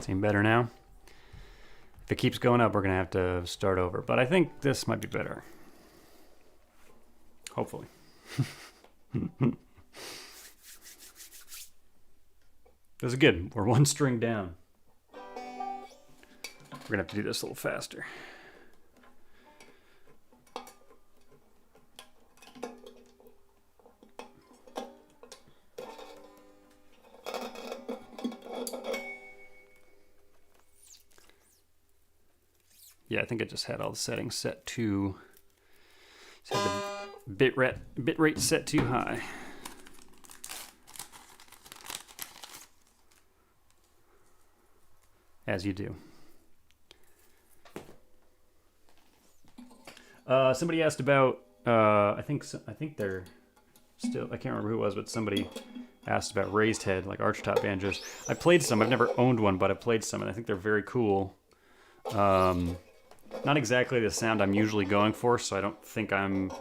Seem better now? If it keeps going up, we're going to have to start over. But I think this might be better. Hopefully. This is good. We're one string down. We're going to have to do this a little faster. Yeah, I think I just had all the settings set to... Just had the bit rate set too high. As you do. Somebody asked about. I think they're still. I can't remember who it was, but somebody asked about raised head, like archtop banjos. I played some. I've never owned one, but I played some, and I think they're very cool. Not exactly the sound I'm usually going for, so I don't think I'm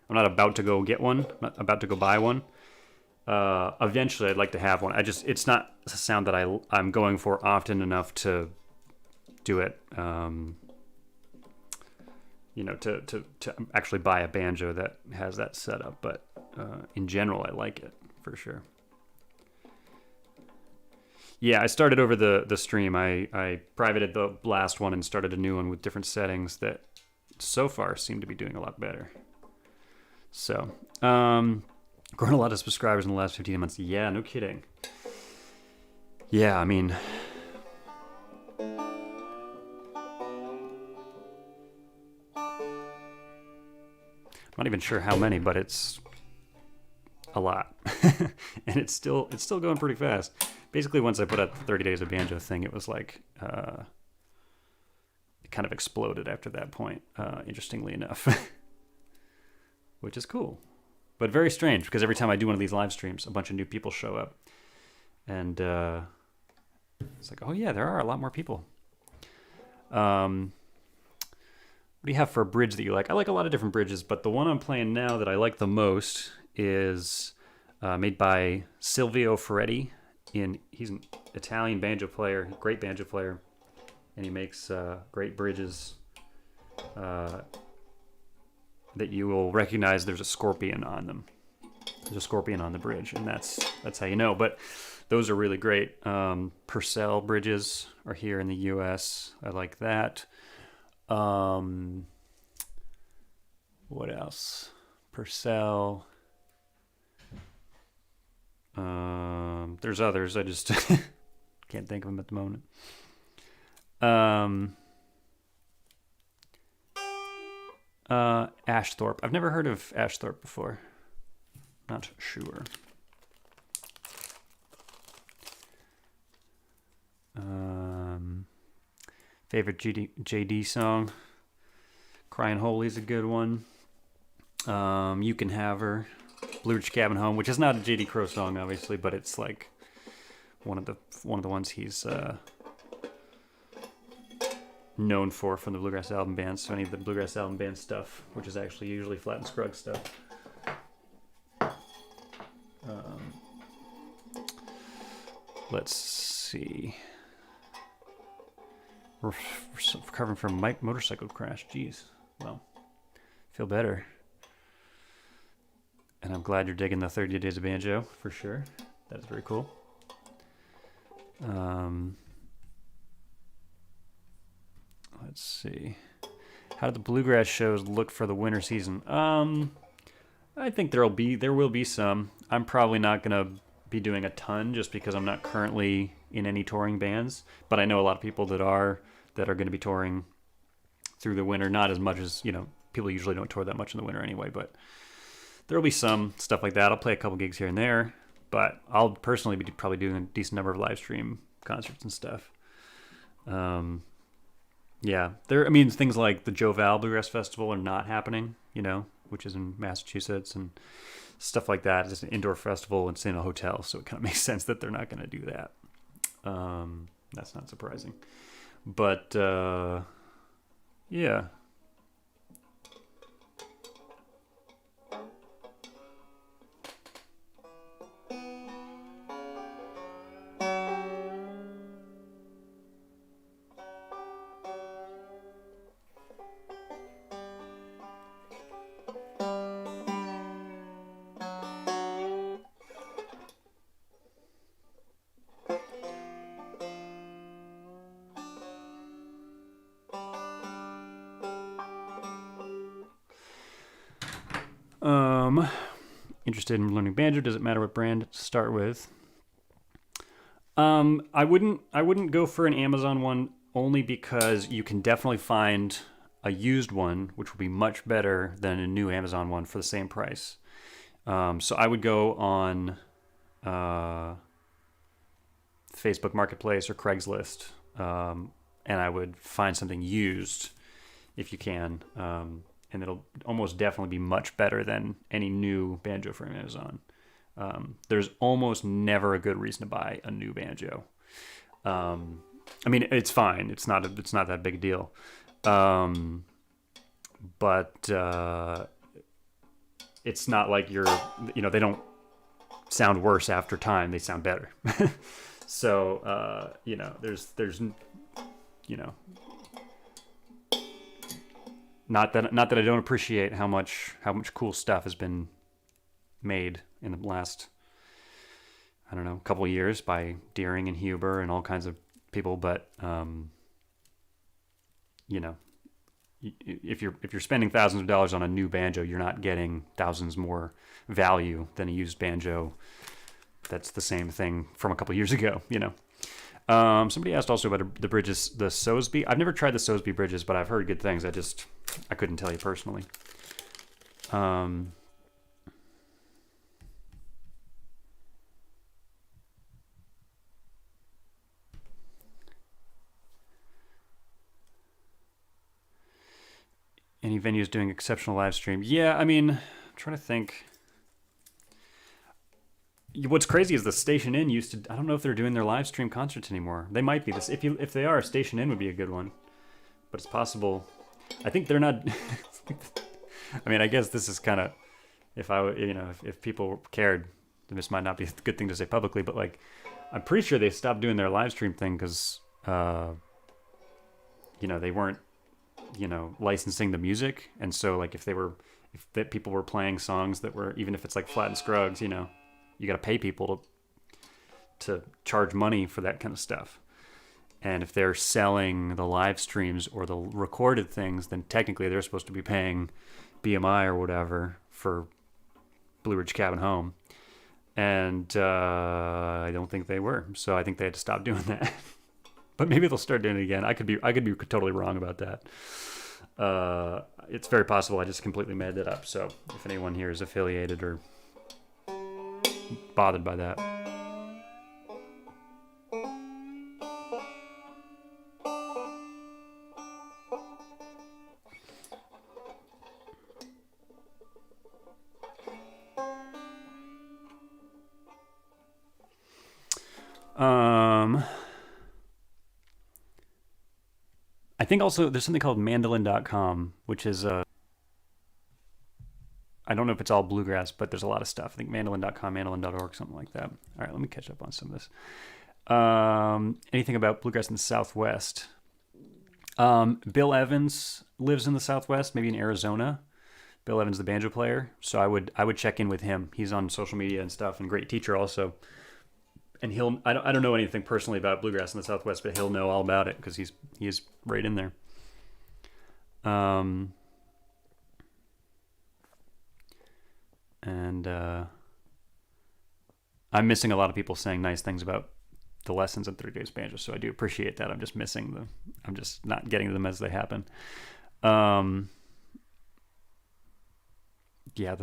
not about to go get one. I'm not about to go buy one. Eventually, I'd like to have one. It's not a sound that I'm going for often enough to do it. To actually buy a banjo that has that setup. But in general, I like it for sure. Yeah, I started over the stream. I privated the last one and started a new one with different settings that so far seem to be doing a lot better. So, grown a lot of subscribers in the last 15 months. Yeah, no kidding. Yeah, I mean... I'm not even sure how many, but it's a lot. And it's still going pretty fast. Basically, once I put out the 30 Days of Banjo thing, it was like... it kind of exploded after that point, interestingly enough. Which is cool. But very strange, because every time I do one of these live streams, a bunch of new people show up. And it's like, oh yeah, there are a lot more people. What do you have for a bridge that you like? I like a lot of different bridges, but the one I'm playing now that I like the most is made by Silvio Ferretti. He's an Italian banjo player, great banjo player, and he makes great bridges that you will recognize there's a scorpion on them. There's a scorpion on the bridge, and that's how you know. But those are really great. Purcell bridges are here in the U.S. I like that. What else? Purcell. There's others. I just can't think of them at the moment. Ashthorpe. I've never heard of Ashthorpe before. Not sure. Favorite JD song? Crying Holy's a good one. You Can Have Her. Blue Ridge Cabin Home, which is not a JD Crowe song, obviously, but it's like one of the ones he's known for from the Bluegrass Album Band. So any of the Bluegrass Album Band stuff, which is actually usually Flat and Scruggs stuff. Let's see. We're recovering from a motorcycle crash. Jeez. Well, feel better. And I'm glad you're digging the 30 Days of Banjo, for sure. That's very cool. Let's see. How do the bluegrass shows look for the winter season? I think there will be some. I'm probably not going to be doing a ton just because I'm not currently in any touring bands. But I know a lot of people that are going to be touring through the winter. Not as much as, people usually don't tour that much in the winter anyway, but there will be some stuff like that. I'll play a couple gigs here and there, but I'll personally be probably doing a decent number of live stream concerts and stuff. Yeah, things like the Joe Val Bluegrass Festival are not happening, which is in Massachusetts, and stuff like that. It's an indoor festival. It's in a hotel, so it kind of makes sense that they're not going to do that. That's not surprising. But, yeah. Interested in learning banjo? Does it matter what brand to start with? I wouldn't go for an Amazon one only because you can definitely find a used one, which will be much better than a new Amazon one for the same price. So I would go on Facebook Marketplace or Craigslist, and I would find something used if you can, and it'll almost definitely be much better than any new banjo from Amazon. There's almost never a good reason to buy a new banjo. I mean, it's fine. It's not that big a deal. But it's not like they don't sound worse after time. They sound better. So, there's not that I don't appreciate how much cool stuff has been made in the last, I don't know, couple of years by Deering and Huber and all kinds of people, but if you're spending thousands of dollars on a new banjo, you're not getting thousands more value than a used banjo that's the same thing from a couple of years ago. Somebody asked also about the bridges, the Sosby. I've never tried the Sosby bridges, but I've heard good things. I couldn't tell you personally. Any venues doing exceptional live stream? Yeah, I mean, I'm trying to think. What's crazy is the Station Inn used to. I don't know if they're doing their live stream concerts anymore. They might be. This if they are, Station Inn would be a good one, but it's possible. I think they're not. I mean, I guess this is kind of if people cared, then this might not be a good thing to say publicly. But like, I'm pretty sure they stopped doing their live stream thing because they weren't licensing the music, and so like if people were playing songs that were, even if it's like Flat and Scruggs, you got to pay people to charge money for that kind of stuff. And if they're selling the live streams or the recorded things, then technically they're supposed to be paying BMI or whatever for Blue Ridge Cabin Home. And I don't think they were, so I think they had to stop doing that. But maybe they'll start doing it again. I could be totally wrong about that. It's very possible I just completely made that up. So if anyone here is affiliated or bothered by that. I think also there's something called mandolin.com, which is I don't know if it's all bluegrass, but there's a lot of stuff. I think mandolin.com, mandolin.org, something like that. All right, let me catch up on some of this. Anything about bluegrass in the Southwest? Bill Evans lives in the Southwest, maybe in Arizona. Bill Evans, the banjo player. So I would check in with him. He's on social media and stuff, and great teacher also. And I don't know anything personally about bluegrass in the Southwest, but he'll know all about it because he's right in there. And I'm missing a lot of people saying nice things about the lessons at 30 Days Banjo, so I do appreciate that. I'm just not getting them as they happen. Yeah,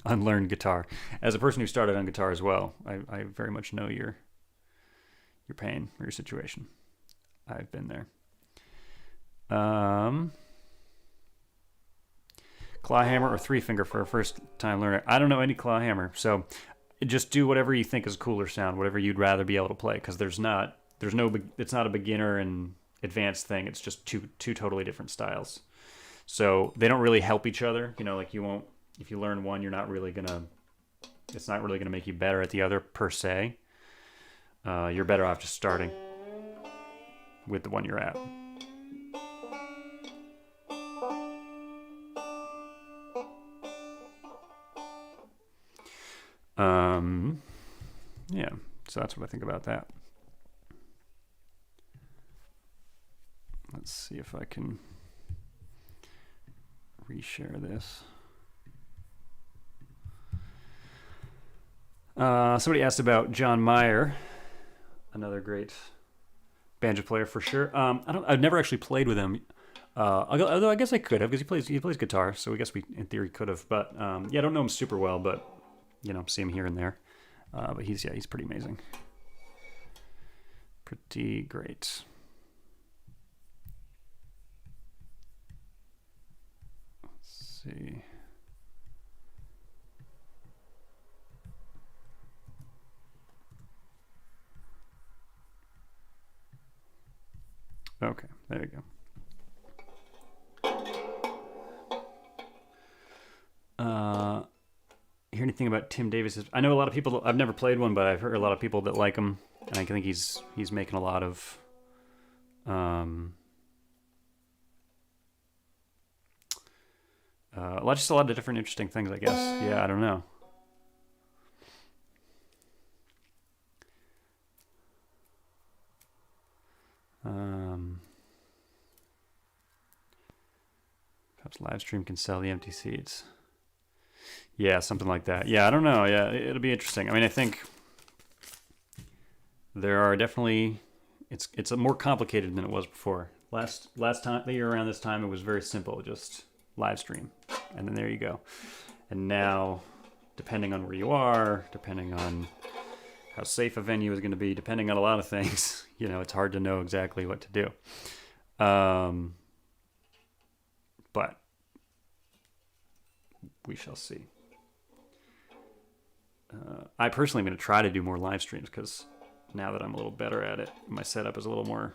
unlearned guitar. As a person who started on guitar as well, I very much know your pain or your situation. I've been there. Claw hammer or three finger for a first time learner? I don't know any claw hammer, so just do whatever you think is a cooler sound, whatever you'd rather be able to play, because it's not a beginner and advanced thing. It's just two totally different styles. So they don't really help each other. Like you won't, if you learn one, it's not really gonna make you better at the other per se. You're better off just starting with the one you're at. Yeah, so that's what I think about that. Let's see if I can reshare this. Somebody asked about John Mayer, another great banjo player for sure. I've never actually played with him. Although I guess I could have because he plays guitar, so I guess we in theory could have. But yeah, I don't know him super well, but see him here and there. But he's pretty amazing, pretty great. Let's see. Okay, there you go. Hear anything about Tim Davis? I know a lot of people. I've never played one, but I've heard a lot of people that like him, and I think he's making a lot of just a lot of different interesting things, I guess. Yeah, I don't know. Perhaps live stream can sell the empty seats. Yeah, something like that. Yeah, I don't know. Yeah, it'll be interesting. I mean, I think there are definitely it's more complicated than it was before. Last time, the year around this time, it was very simple, just live stream, and then there you go. And now, depending on where you are, depending on how safe a venue is going to be, depending on a lot of things, it's hard to know exactly what to do. But we shall see. I personally am going to try to do more live streams because now that I'm a little better at it, my setup is a little more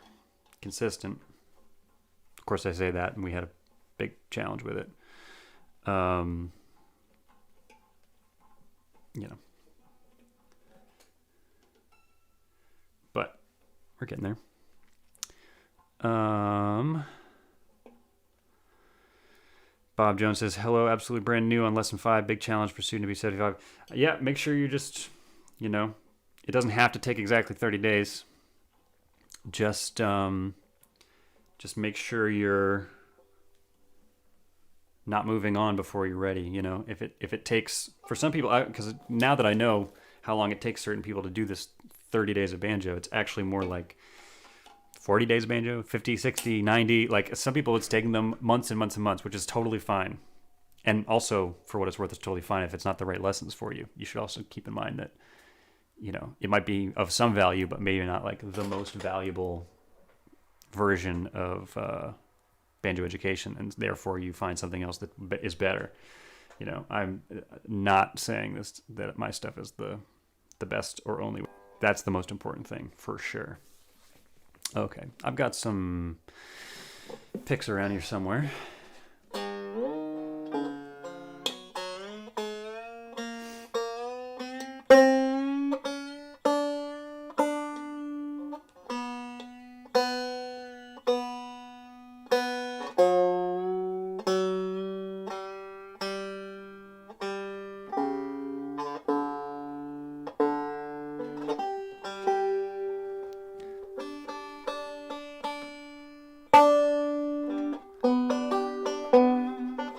consistent. Of course, I say that, and we had a big challenge with it. But we're getting there. Bob Jones says, hello, absolutely brand new on lesson 5, big challenge for student to be 75. Yeah, make sure you just, it doesn't have to take exactly 30 days. Just make sure you're not moving on before you're ready. If it takes, for some people, because now that I know how long it takes certain people to do this 30 days of banjo, it's actually more like 40 days of banjo, 50, 60, 90. Like some people, it's taking them months and months and months, which is totally fine. And also, for what it's worth, it's totally fine if it's not the right lessons for you. You should also keep in mind that, it might be of some value, but maybe not like the most valuable version of banjo education, and therefore you find something else that is better. I'm not saying this that my stuff is the best or only. That's the most important thing for sure. Okay, I've got some picks around here somewhere.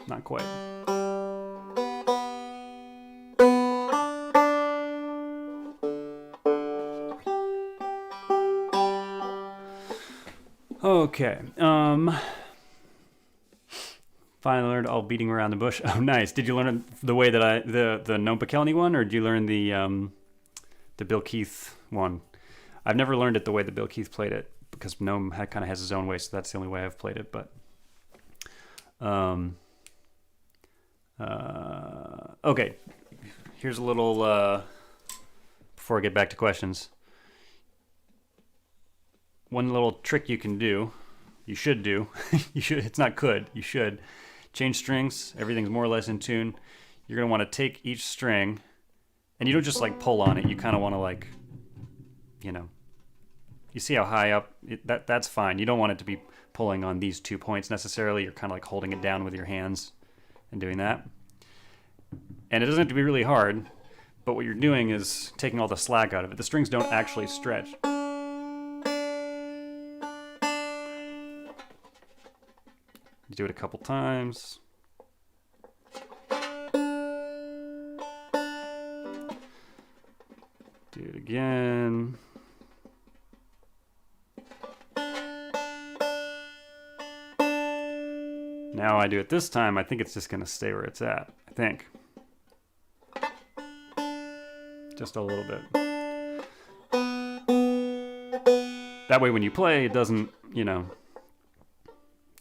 Not quite. Okay. Finally learned all beating around the bush. Oh, nice. Did you learn the way that the Noam Pikelny one, or did you learn the Bill Keith one? I've never learned it the way that Bill Keith played it because Noam kind of has his own way, so that's the only way I've played it. But okay, here's a little before I get back to questions. One little trick you can do, you should do, it's not could, you should, change strings, everything's more or less in tune. You're going to want to take each string, and you don't just like pull on it, you kind of want to like, you see how high up, that's fine. You don't want it to be pulling on these 2 points necessarily, you're kind of like holding it down with your hands and doing that. And it doesn't have to be really hard, but what you're doing is taking all the slack out of it. The strings don't actually stretch. You do it a couple times. Do it again. Now I do it this time, I think it's just going to stay where it's at. I think. Just a little bit. That way when you play, it doesn't, you know,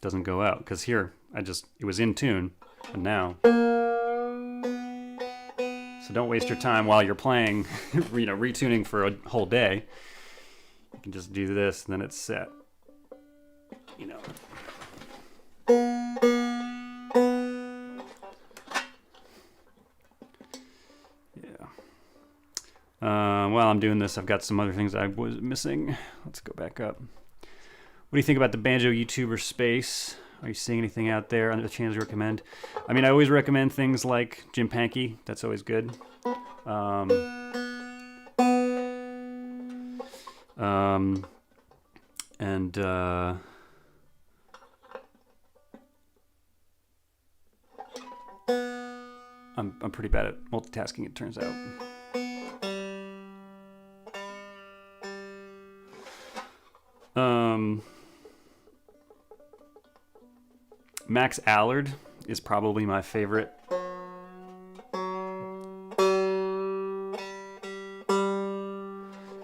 doesn't go out. Because here, it was in tune, and now. So don't waste your time while you're playing, you know, retuning for a whole day. You can just do this, and then it's set. You know. While I'm doing this, I've got some other things I was missing. Let's go back up. What do you think about the Banjo YouTuber space? Are you seeing anything out there on the channels you recommend? I mean, I always recommend things like Jim Pankey. That's always good. I'm pretty bad at multitasking, it turns out. Max Allard is probably my favorite.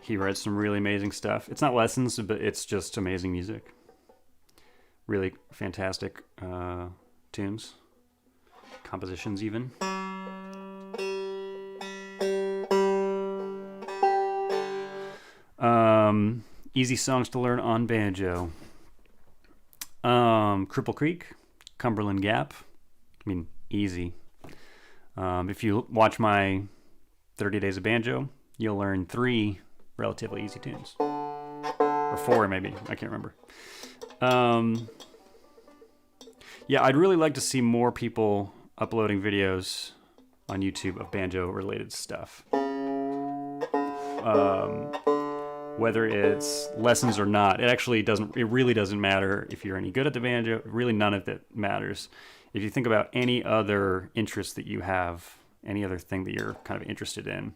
He writes some really amazing stuff. It's not lessons, but it's just amazing music. Really fantastic tunes, compositions even. Easy songs to learn on banjo. Cripple Creek, Cumberland Gap. I mean, easy. If you watch my 30 Days of Banjo, you'll learn 3 relatively easy tunes. Or 4 maybe, I can't remember. Yeah, I'd really like to see more people uploading videos on YouTube of banjo-related stuff. Whether it's lessons or not, it really doesn't matter if you're any good at the banjo. Really none of it matters. If you think about any other interest that you have, any other thing that you're kind of interested in,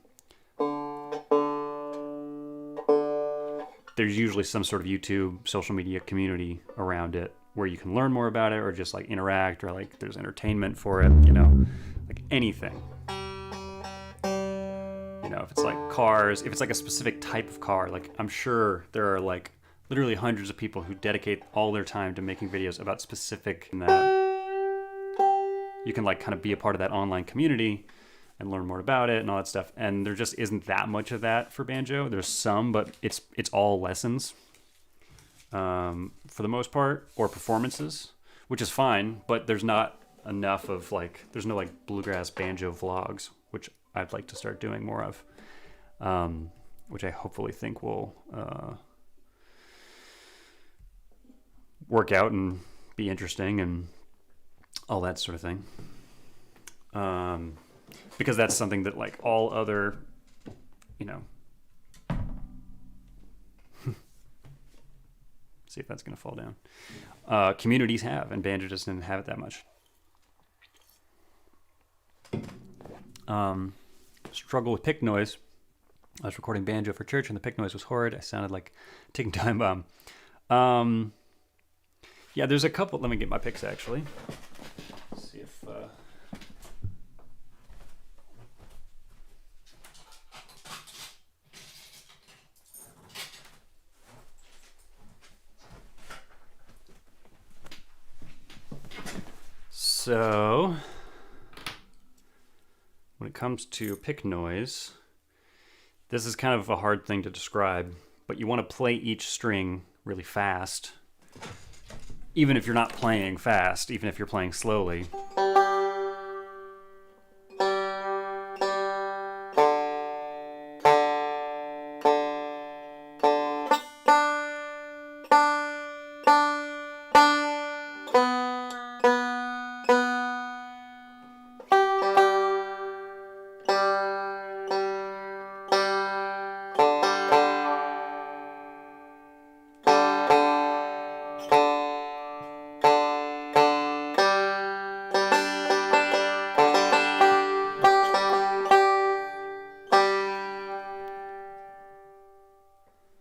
there's usually some sort of YouTube, social media community around it where you can learn more about it or just like interact, or like there's entertainment for it, you know, like anything. You know, if it's like cars, if it's like a specific type of car, like I'm sure there are like literally hundreds of people who dedicate all their time to making videos about specific, and that you can like kind of be a part of that online community and learn more about it and all that stuff. And there just isn't that much of that for banjo. There's some, but it's all lessons for the most part, or performances, which is fine, but there's not enough of like, there's no like bluegrass banjo vlogs, which I'd like to start doing more of, which I hopefully think will work out and be interesting and all that sort of thing. Because that's something that like all other, you know, see if that's going to fall down, communities have, and banjo just didn't have it that much. Struggle with pick noise. I was recording banjo for church and the pick noise was horrid. I sounded like a ticking time bomb. Yeah, there's a couple. Let me get my picks actually. Let's see if so when it comes to pick noise, this is kind of a hard thing to describe, but you want to play each string really fast, even if you're not playing fast, even if you're playing slowly.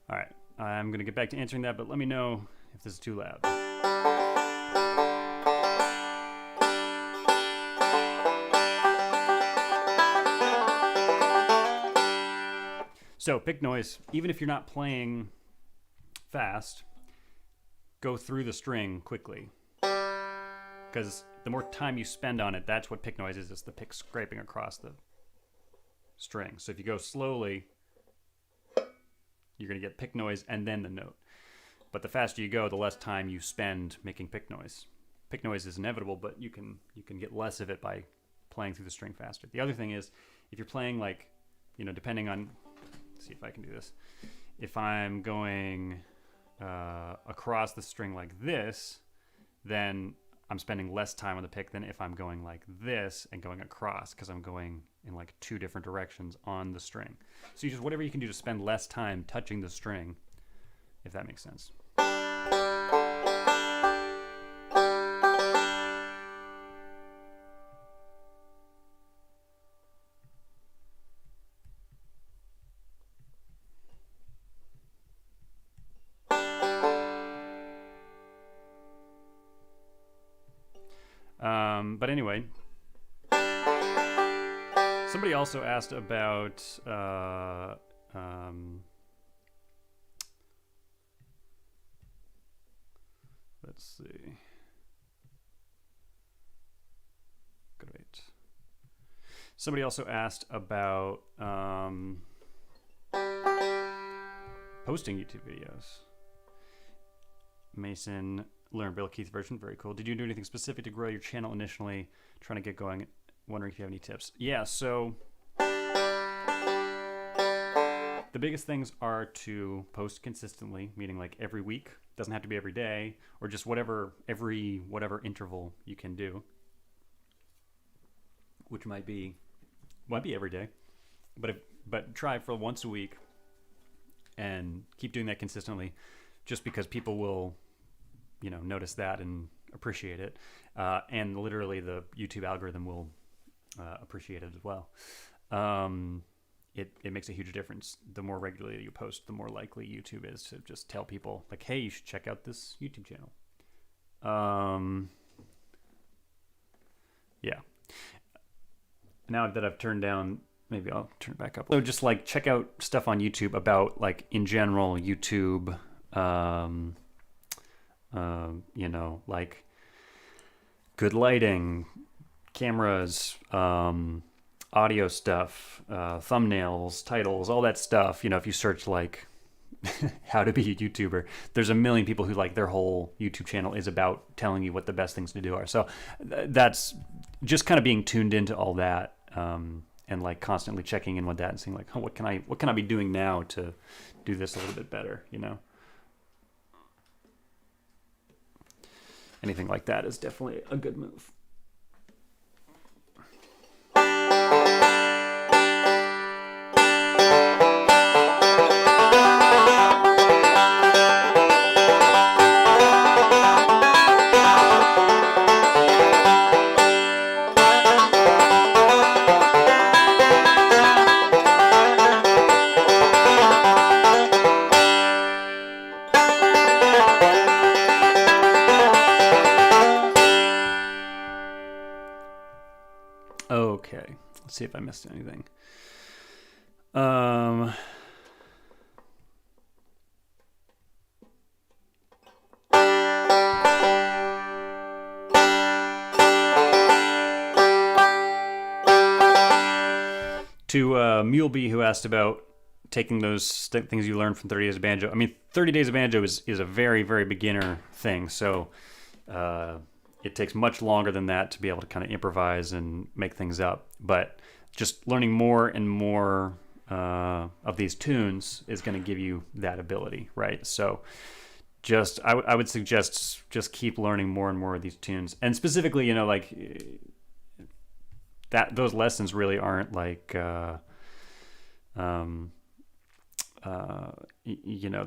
All right, I'm going to get back to answering that, but let me know if this is too loud. So pick noise, even if you're not playing fast, go through the string quickly. Because the more time you spend on it, that's what pick noise is. It's the pick scraping across the string. So if you go slowly, you're going to get pick noise and then the note. But the faster you go, the less time you spend making pick noise. Pick noise is inevitable, but you can get less of it by playing through the string faster. The other thing is, if you're playing like, depending on, let's see if I can do this. If I'm going across the string like this, then I'm spending less time on the pick than if I'm going like this and going across, because I'm going in like two different directions on the string. So you just whatever you can do to spend less time touching the string, if that makes sense. But anyway, somebody also asked about let's see. Great. Somebody also asked about posting YouTube videos. Mason learned Bill Keith version, very cool. Did you do anything specific to grow your channel initially, trying to get going? Wondering if you have any tips. Yeah, so the biggest things are to post consistently, meaning like every week. Doesn't have to be every day, or just whatever interval you can do, which might be every day, but try for once a week and keep doing that consistently, just because people will notice that and appreciate it, and literally the YouTube algorithm will appreciate it as well. It makes a huge difference. The more regularly you post, the more likely YouTube is to just tell people like, hey, you should check out this YouTube channel. Yeah. Now that I've turned down, maybe I'll turn it back up. So just like check out stuff on YouTube about like in general YouTube, like good lighting, cameras, audio stuff, thumbnails, titles, all that stuff. If you search like how to be a YouTuber, there's a million people who like their whole YouTube channel is about telling you what the best things to do are. So that's just kind of being tuned into all that, and like constantly checking in with that and seeing like, oh, what can I be doing now to do this a little bit better, Anything like that is definitely a good move. Okay, let's see if I missed anything. To Muleby, who asked about taking those things you learned from 30 Days of Banjo. I mean, 30 Days of Banjo is a very, very beginner thing, so it takes much longer than that to be able to kind of improvise and make things up. But just learning more and more of these tunes is going to give you that ability, right? So I would suggest just keep learning more and more of these tunes. And specifically, like that those lessons really aren't like they're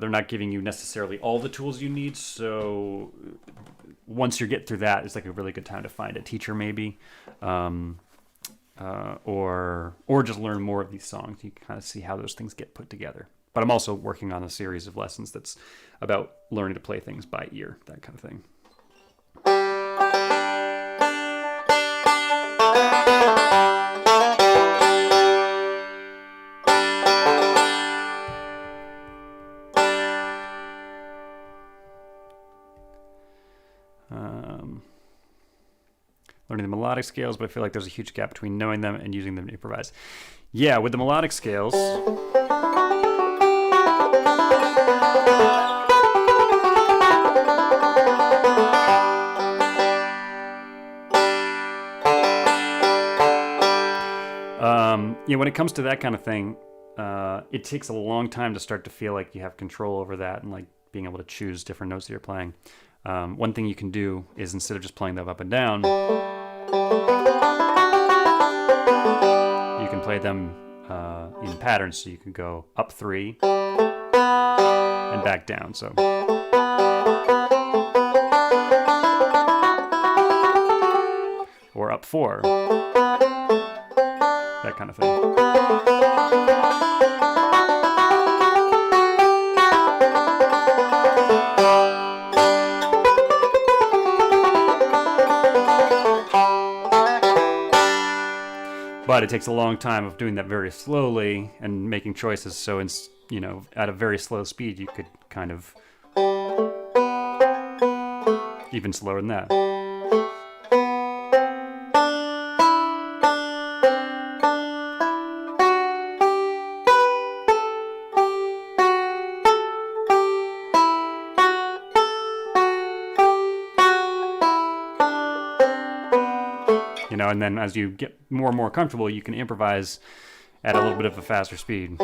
not giving you necessarily all the tools you need. So once you get through that, it's like a really good time to find a teacher, maybe, or just learn more of these songs. You can kind of see how those things get put together. But I'm also working on a series of lessons that's about learning to play things by ear, that kind of thing. Learning the melodic scales, but I feel like there's a huge gap between knowing them and using them to improvise. Yeah, with the melodic scales, when it comes to that kind of thing, it takes a long time to start to feel like you have control over that and like being able to choose different notes that you're playing. One thing you can do is instead of just playing them up and down, you can play them in patterns. So you can go up 3 and back down. So. Or up 4. That kind of thing. But it takes a long time of doing that very slowly and making choices. So, at a very slow speed, you could kind of even slower than that. And then as you get more and more comfortable, you can improvise at a little bit of a faster speed.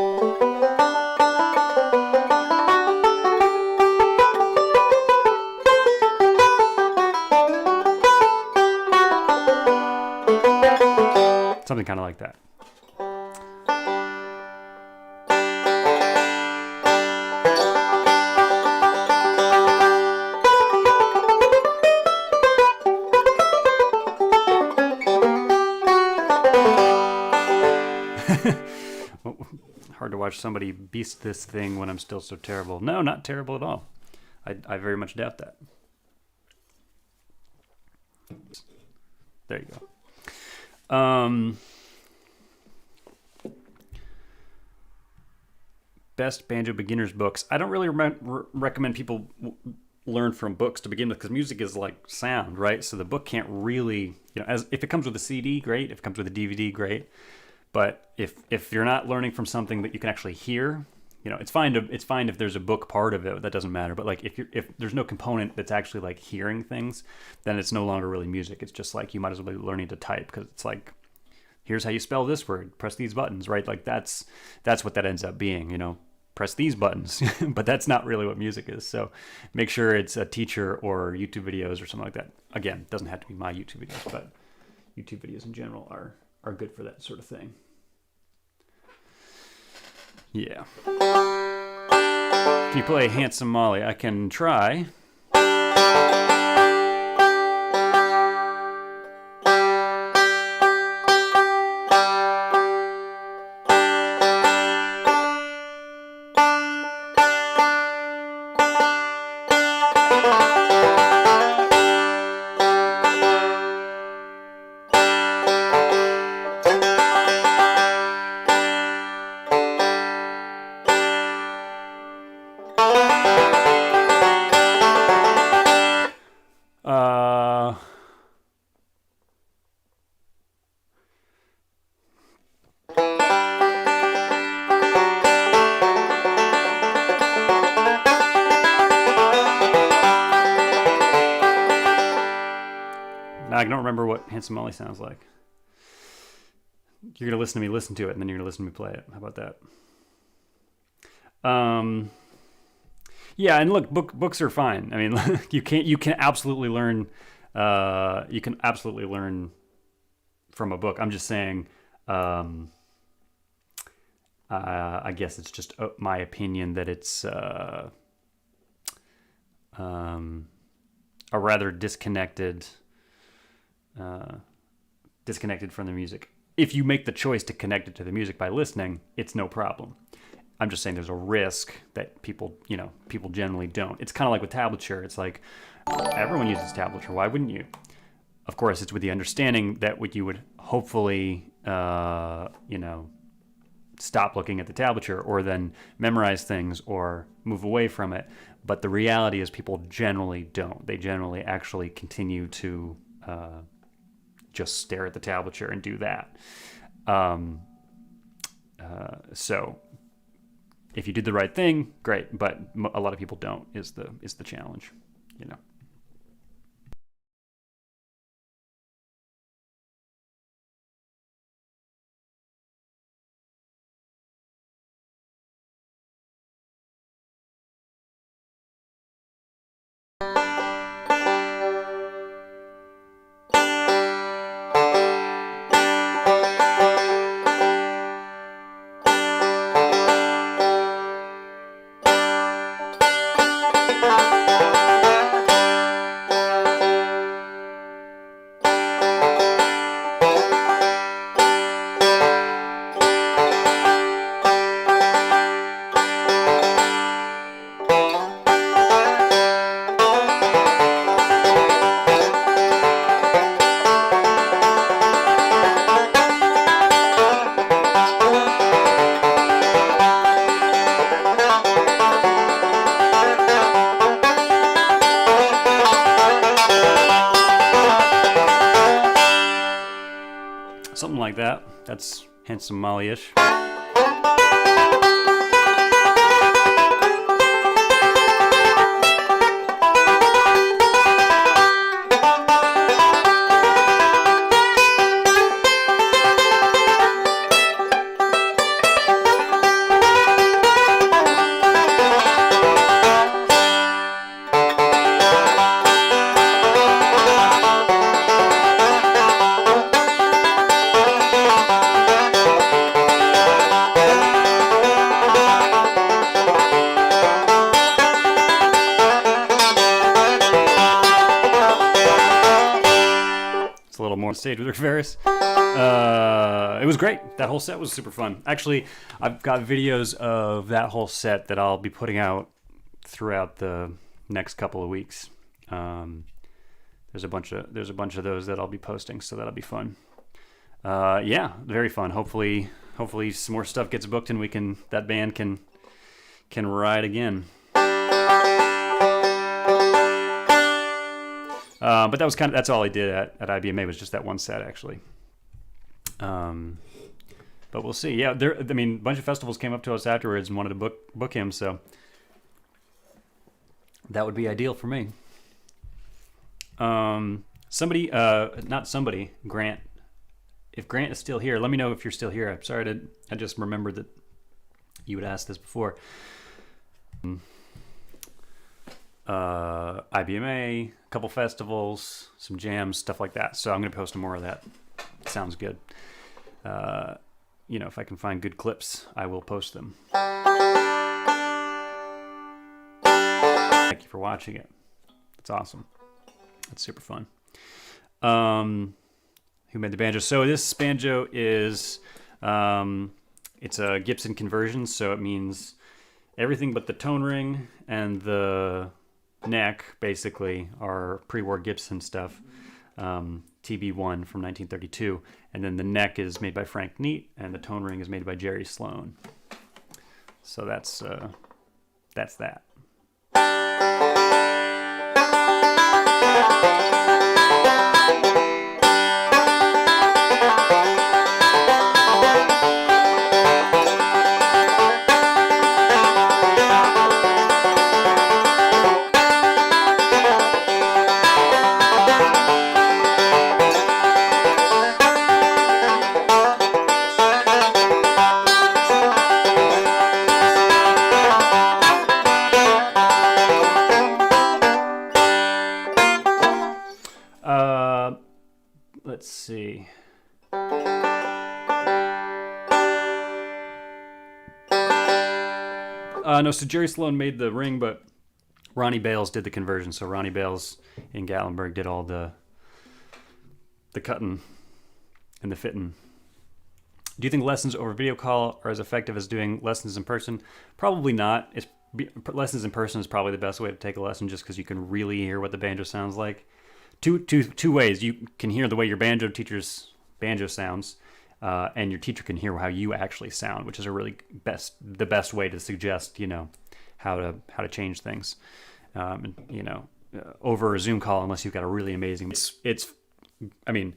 Something kind of like that. Hard to watch somebody beast this thing when I'm still so terrible. No, not terrible at all. I very much doubt that. There you go. Best banjo beginners books. I don't really recommend people learn from books to begin with, because music is like sound, right? So the book can't really, as if it comes with a CD, great. If it comes with a DVD, great. But if you're not learning from something that you can actually hear, it's fine if there's a book part of it, that doesn't matter. But like if there's no component that's actually like hearing things, then it's no longer really music. It's just like you might as well be learning to type, because it's like, here's how you spell this word, press these buttons, right? Like that's what that ends up being, press these buttons. But that's not really what music is. So make sure it's a teacher or YouTube videos or something like that. Again, it doesn't have to be my YouTube videos, but YouTube videos in general are good for that sort of thing. Yeah. Can you play Handsome Molly? I can try. I don't remember what Handsome Molly sounds like. You're going to listen to me listen to it, and then you're going to listen to me play it. How about that? Yeah, and look, books are fine. I mean, you can absolutely learn from a book. I'm just saying, I guess it's just my opinion that it's a rather disconnected from the music. If you make the choice to connect it to the music by listening, it's no problem. I'm just saying there's a risk that people generally don't. It's kind of like with tablature. It's like everyone uses tablature. Why wouldn't you? Of course, it's with the understanding that what you would hopefully, stop looking at the tablature or then memorize things or move away from it. But the reality is people generally don't. They generally actually continue to just stare at the tablature and do that. So if you did the right thing, great. But a lot of people don't is the challenge, something like that. That's Handsome Molly-ish. A little more on stage with Rick Ferris. It was great. That whole set was super fun. Actually, I've got videos of that whole set that I'll be putting out throughout the next couple of weeks. There's a bunch of those that I'll be posting, so that'll be fun. Yeah, very fun. Hopefully some more stuff gets booked and that band can ride again. But that's all I did at IBMA was just that one set actually. But we'll see. Yeah, a bunch of festivals came up to us afterwards and wanted to book him, so that would be ideal for me. Grant. If Grant is still here, let me know if you're still here. I'm sorry I just remembered that you had asked this before. IBMA, a couple festivals, some jams, stuff like that. So I'm going to post more of that. Sounds good. If I can find good clips, I will post them. Thank you for watching it. It's awesome. It's super fun. Who made the banjo? So this banjo is, it's a Gibson conversion, so it means everything but the tone ring and the neck basically are pre-war Gibson stuff. TB1 from 1932, and then the neck is made by Frank Neat, and the tone ring is made by Jerry Sloan. So that's that. Let's see. No, so Jerry Sloan made the ring, but Ronnie Bales did the conversion. So Ronnie Bales in Gatlinburg did all the cutting and the fitting. Do you think lessons over video call are as effective as doing lessons in person? Probably not. Lessons in person is probably the best way to take a lesson, just because you can really hear what the banjo sounds like. Two ways. You can hear the way your banjo teacher's banjo sounds, and your teacher can hear how you actually sound, which is the best way to suggest, how to change things. Over a Zoom call, unless you've got a really amazing, I mean,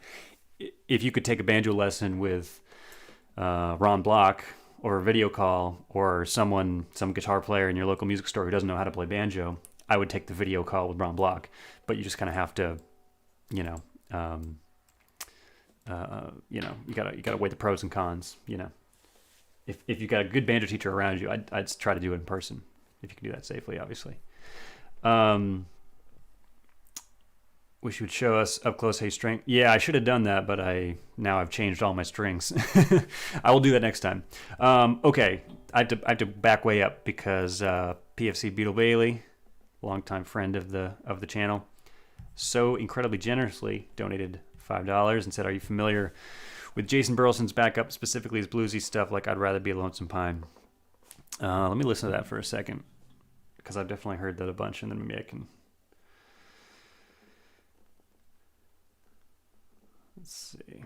if you could take a banjo lesson with Ron Block or a video call, or some guitar player in your local music store who doesn't know how to play banjo, I would take the video call with Ron Block. But you just kind of have to, you gotta weigh the pros and cons. If you've got a good banjo teacher around you, I'd try to do it in person if you can do that safely, obviously. Wish you would show us up close Hey string. Yeah, I should have done that, but now I've changed all my strings. I will do that next time. Okay, I have to back way up because PFC Beetle Bailey, longtime friend of the channel, so incredibly generously donated $5 and said, "Are you familiar with Jason Burleson's backup, specifically his bluesy stuff like I'd Rather Be a Lonesome Pine?" Let me listen to that for a second, because I've definitely heard that a bunch, and then maybe I can... Let's see.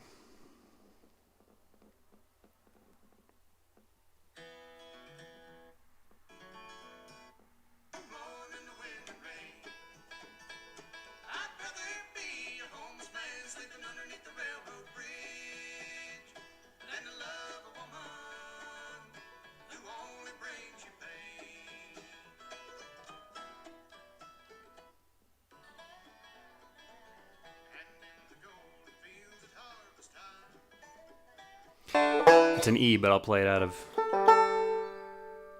It's an E, but I'll play it out of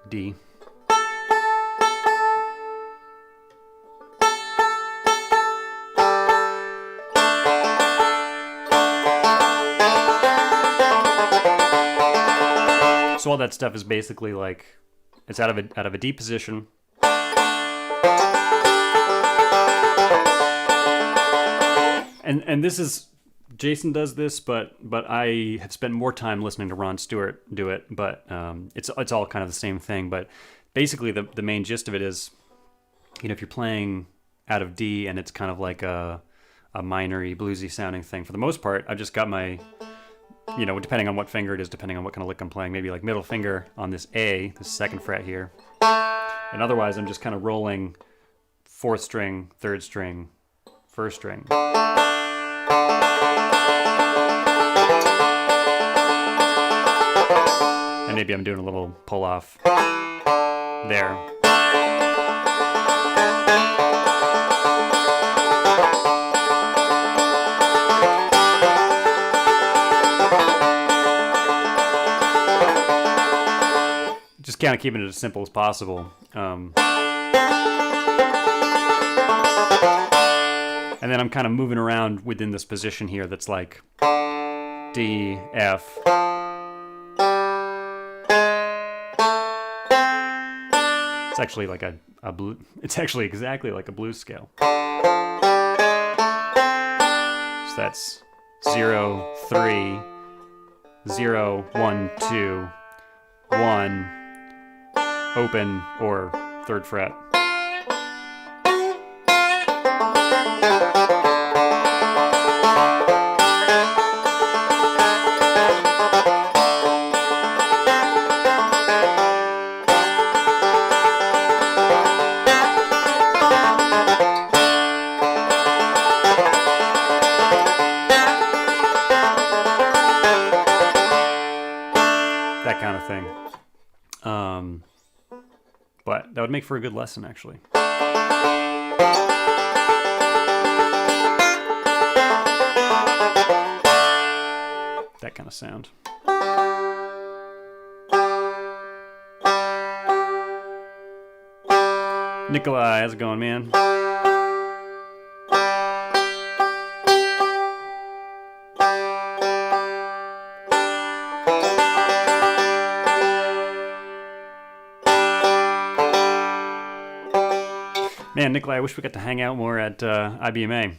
D. So all that stuff is basically like, it's out of a D position. And this is, Jason does this, but I have spent more time listening to Ron Stewart do it. But it's all kind of the same thing. But basically, the main gist of it is, if you're playing out of D and it's kind of like a minor-y, bluesy sounding thing. For the most part, I've just got my, depending on what finger it is, depending on what kind of lick I'm playing, maybe like middle finger on this A, this second fret here. And otherwise, I'm just kind of rolling fourth string, third string, first string. And maybe I'm doing a little pull off there. Just kind of keeping it as simple as possible. And then I'm kind of moving around within this position here that's like D, F. It's actually like a blue. It's actually exactly like a blues scale. So that's 0, 3, 0, 1, 2, 1, open, or third fret. That kind of thing. But that would make for a good lesson, actually. That kind of sound. Nikolai, how's it going, man? Man, Nikolai, I wish we got to hang out more at IBMA.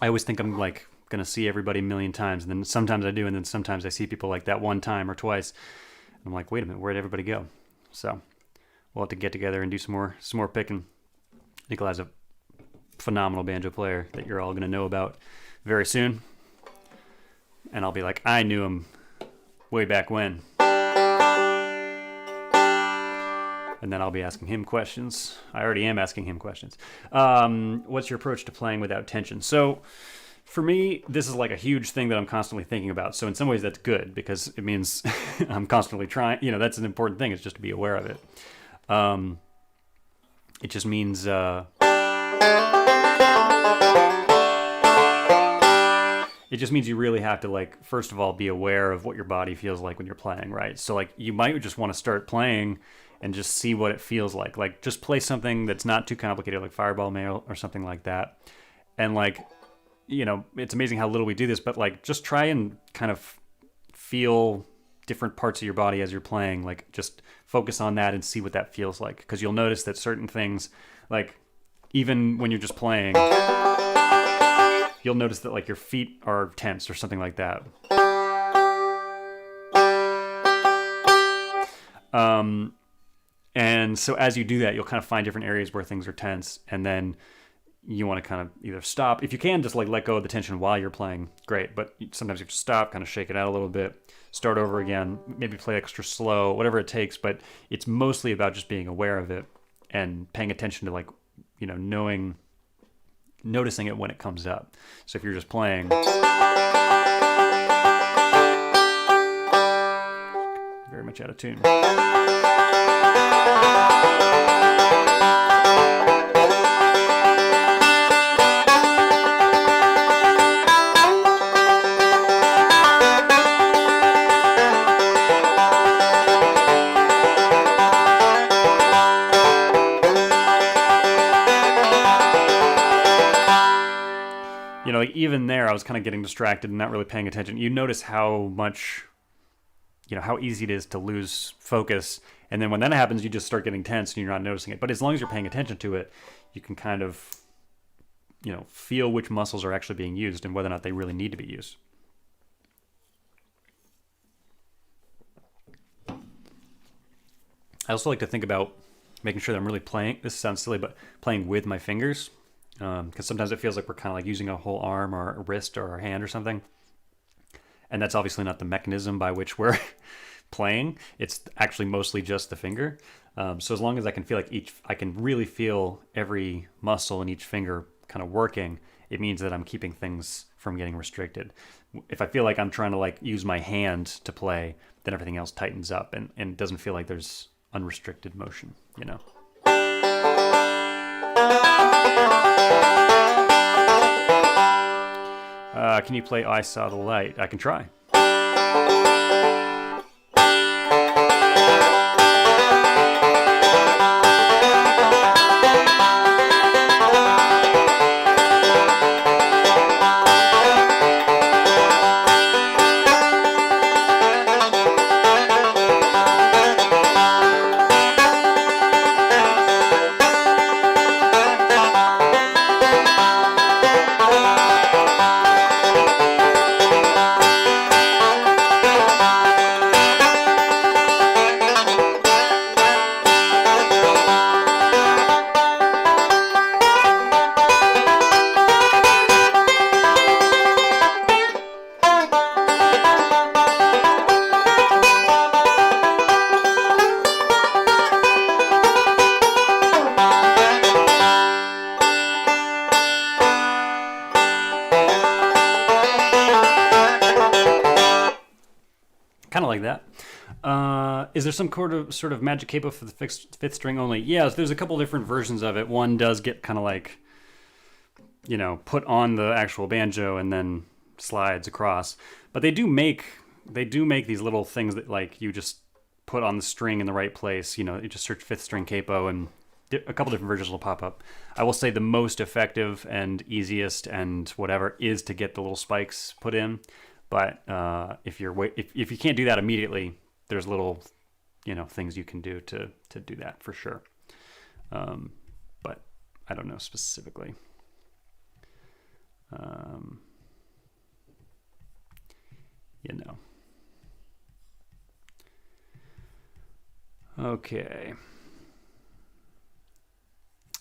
I always think I'm like going to see everybody a million times. And then sometimes I do. And then sometimes I see people like that one time or twice. And I'm like, wait a minute, where'd everybody go? So we'll have to get together and do some more picking. Nikolai's a phenomenal banjo player that you're all going to know about very soon. And I'll be like, I knew him way back when. And then I'll be asking him questions. I already am asking him questions. What's your approach to playing without tension? So for me, this is like a huge thing that I'm constantly thinking about. So in some ways that's good because it means I'm constantly trying, that's an important thing. It's just to be aware of it. It just means, it just means you really have to, like, first of all, be aware of what your body feels like when you're playing, right? So, like, you might just want to start playing and just see what it feels like. Like, just play something that's not too complicated, like Fireball Mail or something like that. And, like, it's amazing how little we do this, but, like, just try and kind of feel different parts of your body as you're playing. Like, just focus on that and see what that feels like. Because you'll notice that certain things, like, even when you're just playing, you'll notice that, like, your feet are tense or something like that. And so as you do that, you'll kind of find different areas where things are tense, and then you want to kind of either stop. If you can, just like let go of the tension while you're playing, great. But sometimes you have to stop, kind of shake it out a little bit, start over again, maybe play extra slow, whatever it takes. But it's mostly about just being aware of it and paying attention to, like, noticing it when it comes up. So if you're just playing, very much out of tune. Like even there, I was kind of getting distracted and not really paying attention. You notice how much, how easy it is to lose focus. And then when that happens, you just start getting tense and you're not noticing it. But as long as you're paying attention to it, you can kind of, feel which muscles are actually being used and whether or not they really need to be used. I also like to think about making sure that I'm really playing. This sounds silly, but playing with my fingers. Because sometimes it feels like we're kind of like using a whole arm or a wrist or a hand or something. And that's obviously not the mechanism by which we're playing. It's actually mostly just the finger. So as long as I can feel like I can really feel every muscle in each finger kind of working, it means that I'm keeping things from getting restricted. If I feel like I'm trying to like use my hand to play, then everything else tightens up and it doesn't feel like there's unrestricted motion, Can you play I Saw the Light? I can try. Kind of like that. Is there some sort of magic capo for the fifth string only? Yeah, there's a couple different versions of it. One does get kind of like, put on the actual banjo and then slides across. But they do make these little things that like you just put on the string in the right place. You just search fifth string capo and a couple different versions will pop up. I will say the most effective and easiest and whatever is to get the little spikes put in. But if you can't do that immediately, there's little, things you can do to do that for sure. But I don't know specifically. you know. Okay.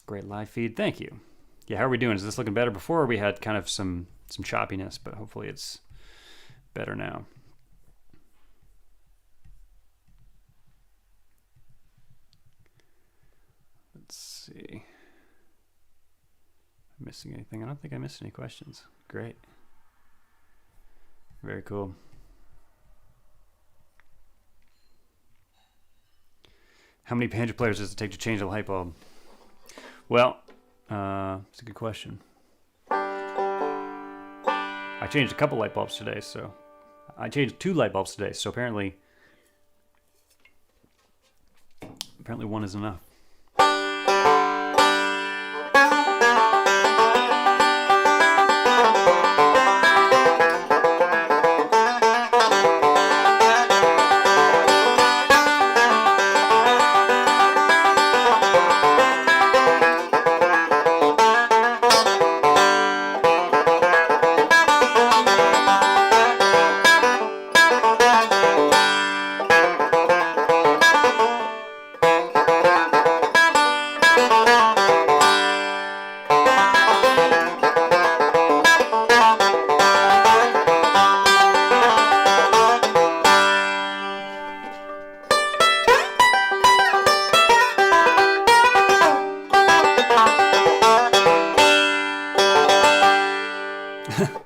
Great live feed. Thank you. Yeah, how are we doing? Is this looking better? Before we had kind of some choppiness, but hopefully it's better now. Let's see. Missing anything? I don't think I missed any questions. Great. Very cool. How many banjo players does it take to change a light bulb? Well, it's a good question. I changed a couple light bulbs today, so I changed 2 light bulbs today, so apparently one is enough.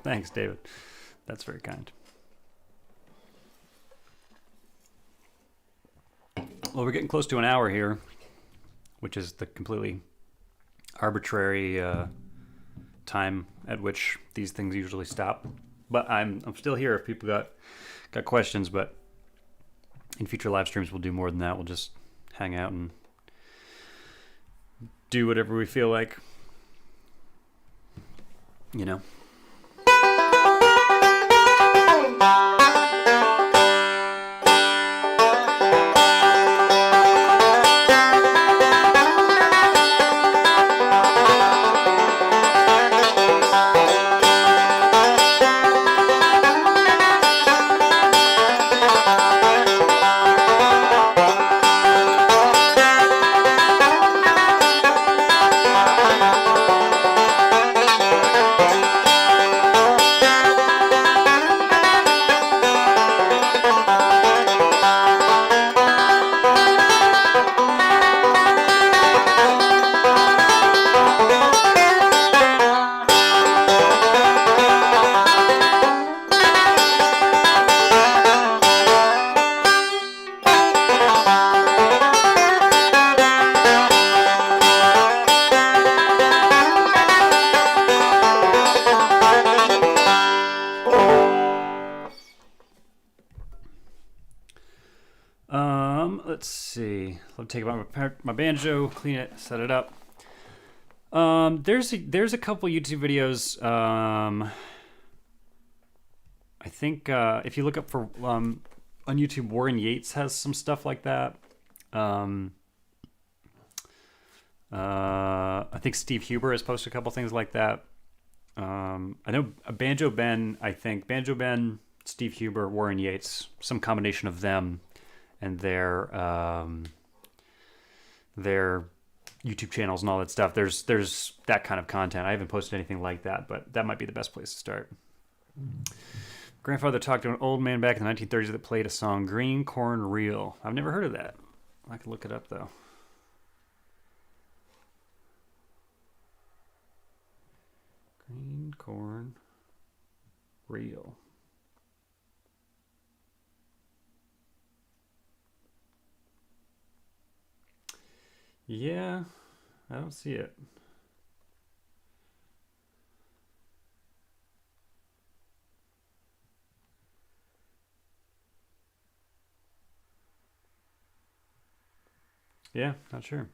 Thanks, David. That's very kind. Well, we're getting close to an hour here, which is the completely arbitrary time at which these things usually stop. But I'm still here if people got questions. But in future live streams, we'll do more than that. We'll just hang out and do whatever we feel like. You know. Let's see. Let me take my banjo, clean it, set it up. There's a couple YouTube videos. I think if you look up for on YouTube, Warren Yates has some stuff like that. I think Steve Huber has posted a couple things like that. I know Banjo Ben. I think Banjo Ben, Steve Huber, Warren Yates, some combination of them and their YouTube channels and all that stuff. There's that kind of content. I haven't posted anything like that, but that might be the best place to start. Grandfather talked to an old man back in the 1930s that played a song, Green Corn Reel. I've never heard of that. I could look it up, though. Green Corn Reel. Yeah, I don't see it. Yeah, not sure.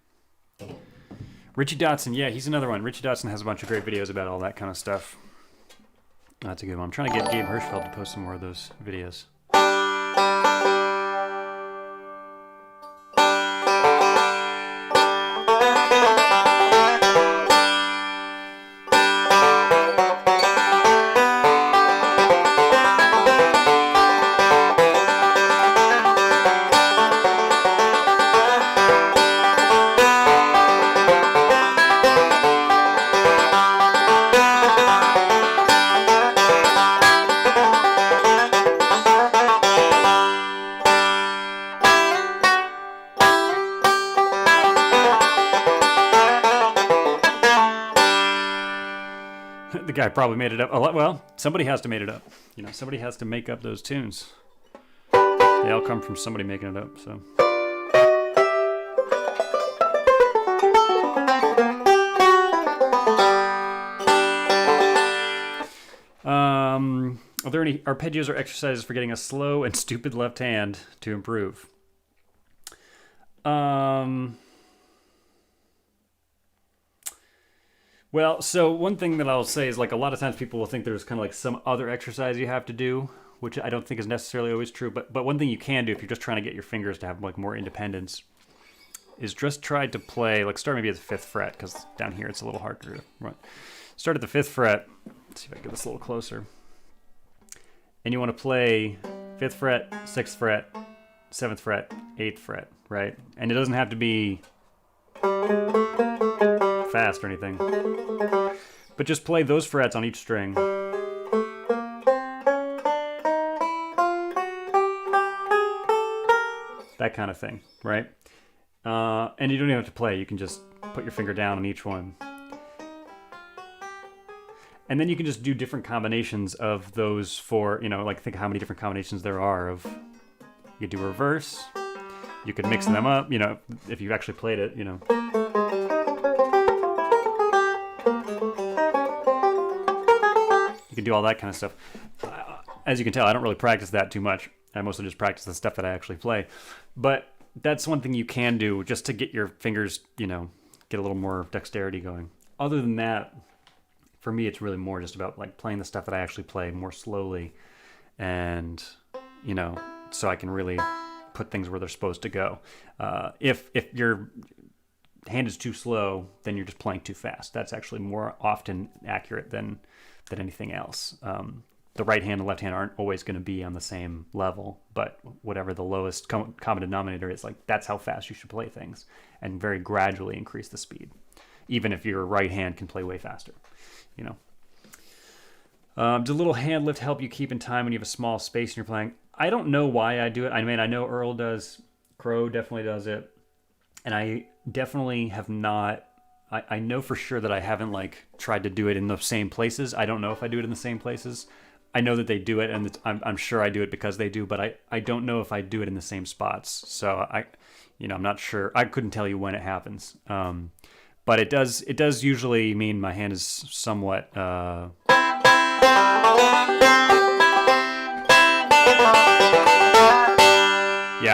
Richie Dotson, yeah, he's another one. Richie Dotson has a bunch of great videos about all that kind of stuff. That's a good one. I'm trying to get Gabe Hirschfeld to post some more of those videos. The guy probably made it up a lot. Well, somebody has to make it up. You know, somebody has to make up those tunes. They all come from somebody making it up, so. Are there any arpeggios or exercises for getting a slow and stupid left hand to improve? Well, so one thing that I'll say is, like, a lot of times people will think there's kind of like some other exercise you have to do, which I don't think is necessarily always true. But one thing you can do if you're just trying to get your fingers to have like more independence is just try to play, like, start maybe at the 5th fret, because down here it's a little harder to run. Start at the 5th fret. Let's see if I can get this a little closer. And you want to play 5th fret, 6th fret, 7th fret, 8th fret, right? And it doesn't have to be fast or anything, but just play those frets on each string. That kind of thing, right? And you don't even have to play. You can just put your finger down on each one. And then you can just do different combinations of those for, you know, like, think of how many different combinations there are of, you could do reverse, you could mix them up, you know, if you've actually played it, you know. You can do all that kind of stuff. As you can tell, I don't really practice that too much. I mostly just practice the stuff that I actually play. But that's one thing you can do just to get your fingers, you know, get a little more dexterity going. Other than that, for me, it's really more just about, like, playing the stuff that I actually play more slowly, and, you know, so I can really put things where they're supposed to go. If your hand is too slow, then you're just playing too fast. That's actually more often accurate than anything else. The right hand and left hand aren't always going to be on the same level, but whatever the lowest common denominator is, like, that's how fast you should play things, and very gradually increase the speed, even if your right hand can play way faster, you know. Does a little hand lift help you keep in time when you have a small space and you're playing? I don't know why I do it. I mean, I know Earl does, Crow definitely does it, and I definitely have not. I know for sure that I haven't, like, tried to do it in the same places. I don't know if I do it in the same places. I know that they do it, and I'm sure I do it because they do, but I don't know if I do it in the same spots. So I'm not sure. I couldn't tell you when it happens. But it does usually mean my hand is somewhat. Yeah,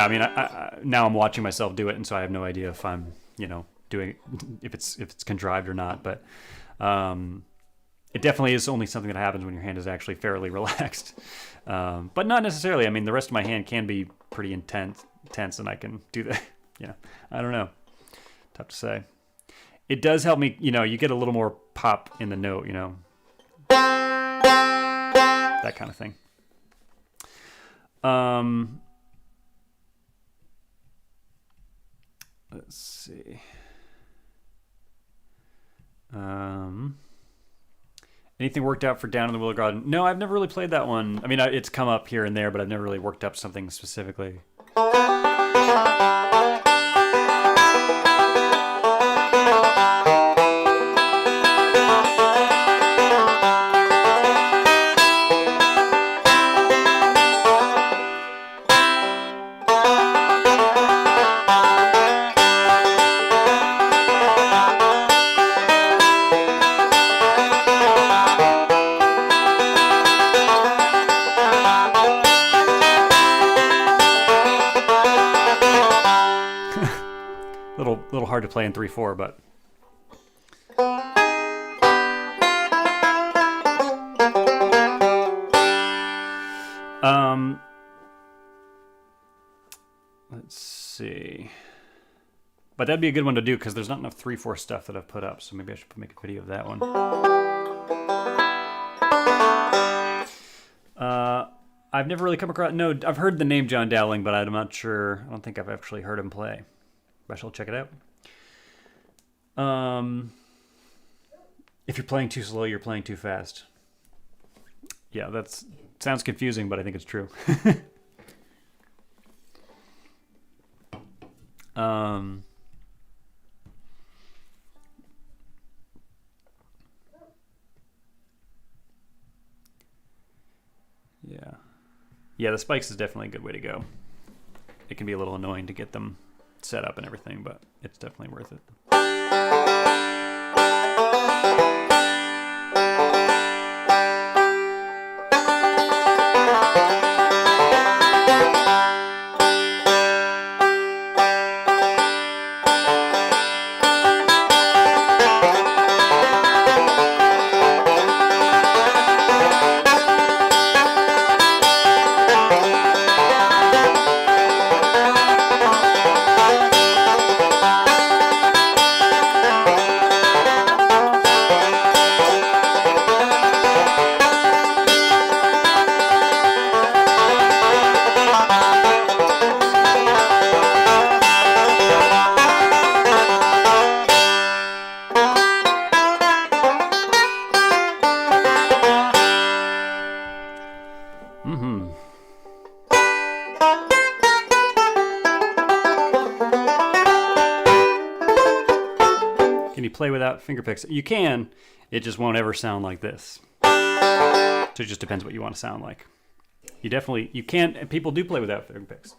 I mean, now I'm watching myself do it, and so I have no idea if I'm, you know, doing, if it's contrived or not. But it definitely is only something that happens when your hand is actually fairly relaxed. But not necessarily. I mean, the rest of my hand can be pretty tense, and I can do that. Yeah, I don't know. Tough to say. It does help me, you know, you get a little more pop in the note, you know. That kind of thing. Let's see. Anything worked out for Down in the Willow Garden? No, I've never really played that one. I mean, it's come up here and there, but I've never really worked up something specifically. Little hard to play in 3/4, but let's see. But that'd be a good one to do because there's not enough 3/4 stuff that I've put up, so maybe I should make a video of that one. I've never really come across. No, I've heard the name John Dowling, but I'm not sure. I don't think I've actually heard him play. I shall check it out. If you're playing too slow, you're playing too fast. Yeah, that sounds confusing, but I think it's true. Yeah, the spikes is definitely a good way to go. It can be a little annoying to get them set up and everything, but it's definitely worth it. Can you play without finger picks? You can. It just won't ever sound like this. So it just depends what you want to sound like. You can. People do play without finger picks.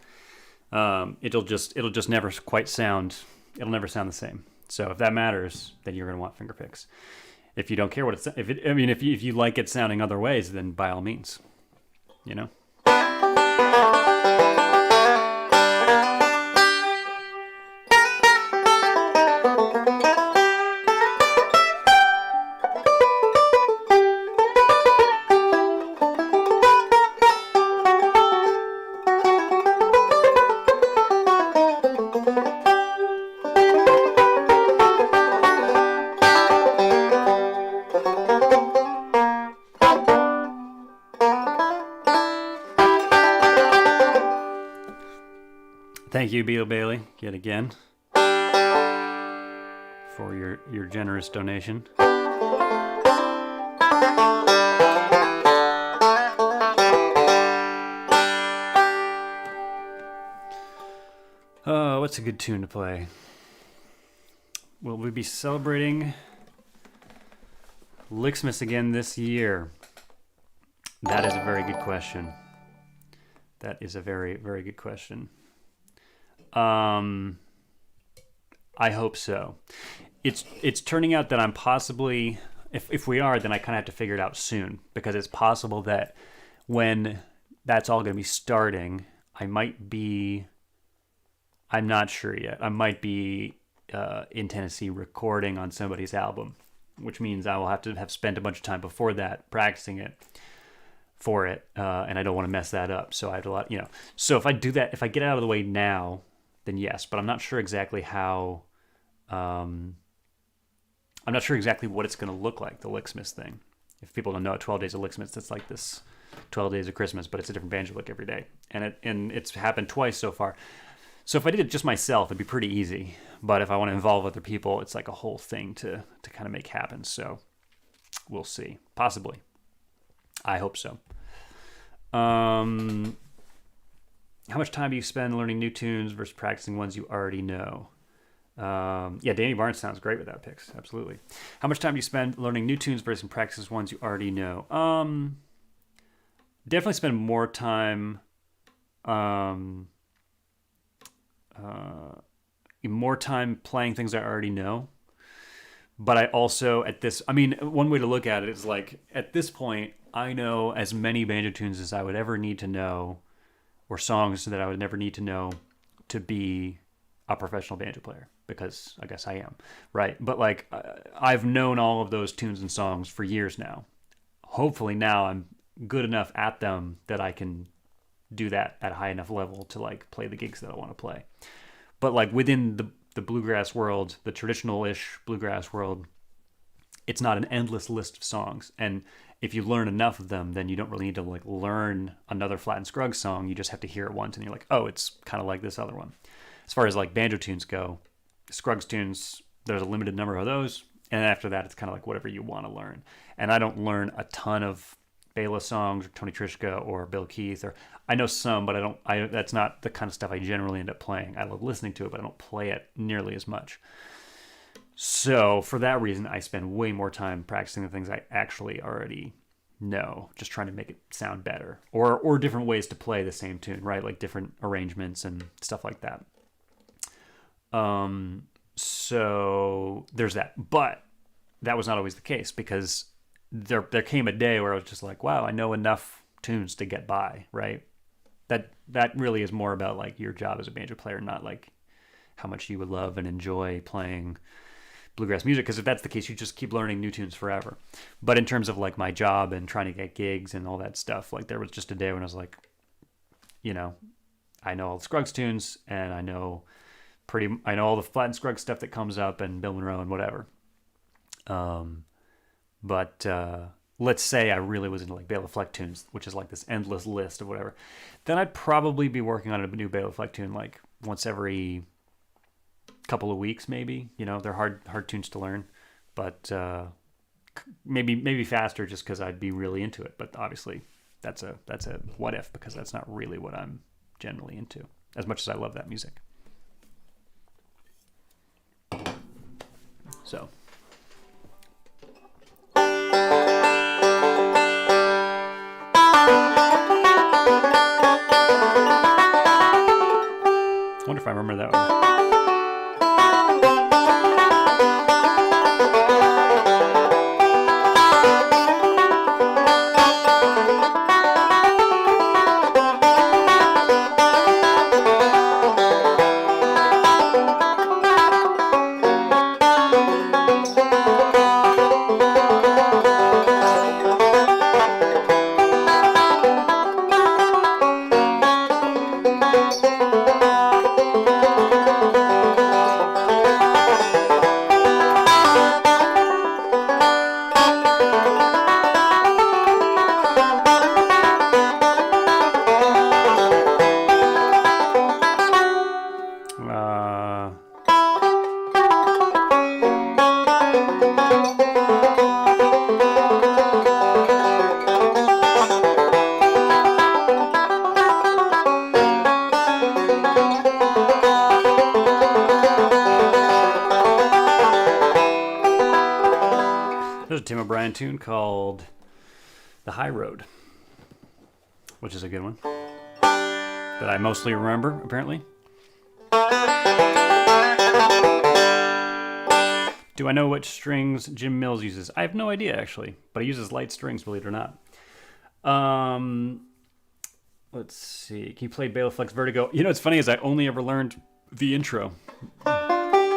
It'll just never quite sound. It'll never sound the same. So if that matters, then you're going to want finger picks. If you don't care what it's, if you like it sounding other ways, then by all means, you know. Thank you, Beetle Bailey, yet again, for your generous donation. Oh, what's a good tune to play? Will we be celebrating Lixmas again this year? That is a very good question. That is a very, very good question. I hope so. It's turning out that I'm possibly, if we are, then I kind of have to figure it out soon, because it's possible that when that's all going to be starting, I'm not sure yet. I might be in Tennessee recording on somebody's album, which means I will have to have spent a bunch of time before that practicing it for it, and I don't want to mess that up. So I have to So if I do that, if I get it out of the way now, then yes, but I'm not sure exactly how. I'm not sure exactly what it's going to look like, the Lixmas thing. If people don't know it, 12 Days of Lixmas, it's like this 12 Days of Christmas, but it's a different banjo lick every day, and it's happened twice so far. So if I did it just myself, it'd be pretty easy. But if I want to involve other people, it's like a whole thing to kind of make happen. So we'll see, possibly. I hope so. How much time do you spend learning new tunes versus practicing ones you already know? Yeah, Danny Barnes sounds great without picks. Absolutely. How much time do you spend learning new tunes versus practicing ones you already know? Definitely spend more time. More time playing things I already know. But I also, one way to look at it is like, at this point, I know as many banjo tunes as I would ever need to know, or songs that I would never need to know to be a professional banjo player, because I guess I am, right? But like, I've known all of those tunes and songs for years now. Hopefully now I'm good enough at them that I can do that at a high enough level to like play the gigs that I want to play. But like within the bluegrass world, the traditional-ish bluegrass world, it's not an endless list of songs. And if you learn enough of them, then you don't really need to like learn another Flat and Scruggs song. You just have to hear it once and you're like, oh, it's kind of like this other one. As far as like banjo tunes go, Scruggs tunes, there's a limited number of those. And after that, it's kind of like whatever you want to learn. And I don't learn a ton of Bela songs or Tony Trischka or Bill Keith, or I know some, but that's not the kind of stuff I generally end up playing. I love listening to it, but I don't play it nearly as much. So for that reason, I spend way more time practicing the things I actually already No, just trying to make it sound better, or different ways to play the same tune, right? Like different arrangements and stuff like that. So there's that, but that was not always the case, because there came a day where I was just like, wow, I know enough tunes to get by, right? That really is more about like your job as a banjo player, not like how much you would love and enjoy playing bluegrass music, because if that's the case, you just keep learning new tunes forever. But in terms of like my job and trying to get gigs and all that stuff, like there was just a day when I was like, I know all the Scruggs tunes, and I know all the Flat and Scruggs stuff that comes up, and Bill Monroe and whatever. But let's say I really was into like Bela Fleck tunes, which is like this endless list of whatever, then I'd probably be working on a new Bela Fleck tune like once every couple of weeks, maybe. They're hard tunes to learn, but maybe faster, just because I'd be really into it. But obviously that's a what if, because that's not really what I'm generally into, as much as I love that music. So I wonder if I remember that one. There's a Tim O'Brien tune called The High Road, which is a good one that I mostly remember, apparently. Do I know which strings Jim Mills uses? I have no idea, actually, but he uses light strings, believe it or not. Let's see. He played Bela Fleck's Vertigo. What's funny is I only ever learned the intro. Kind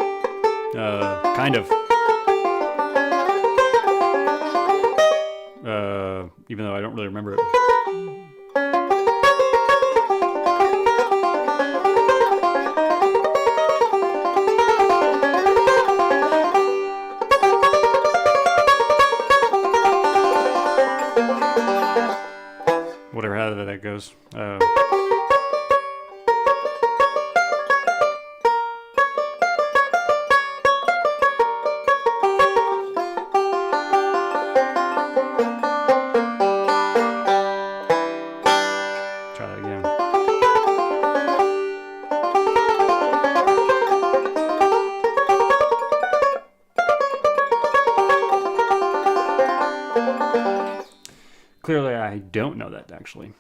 of. Even though I don't really remember it. Whatever, however that goes. Clearly, I don't know that, actually.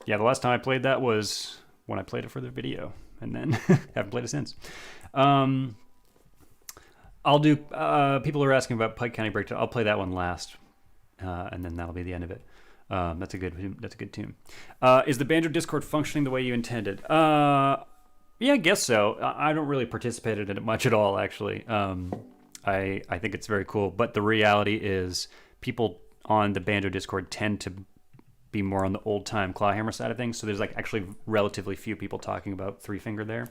Yeah, the last time I played that was when I played it for the video, and then haven't played it since. I'll do, people are asking about Pike County Breakdown. I'll play that one last, and then that'll be the end of it. That's a good tune. Is the Banjo Discord functioning the way you intended? Yeah, I guess so. I don't really participate in it much at all, actually. I think it's very cool, but the reality is people on the Banjo Discord tend to be more on the old time clawhammer side of things. So there's like actually relatively few people talking about three finger there.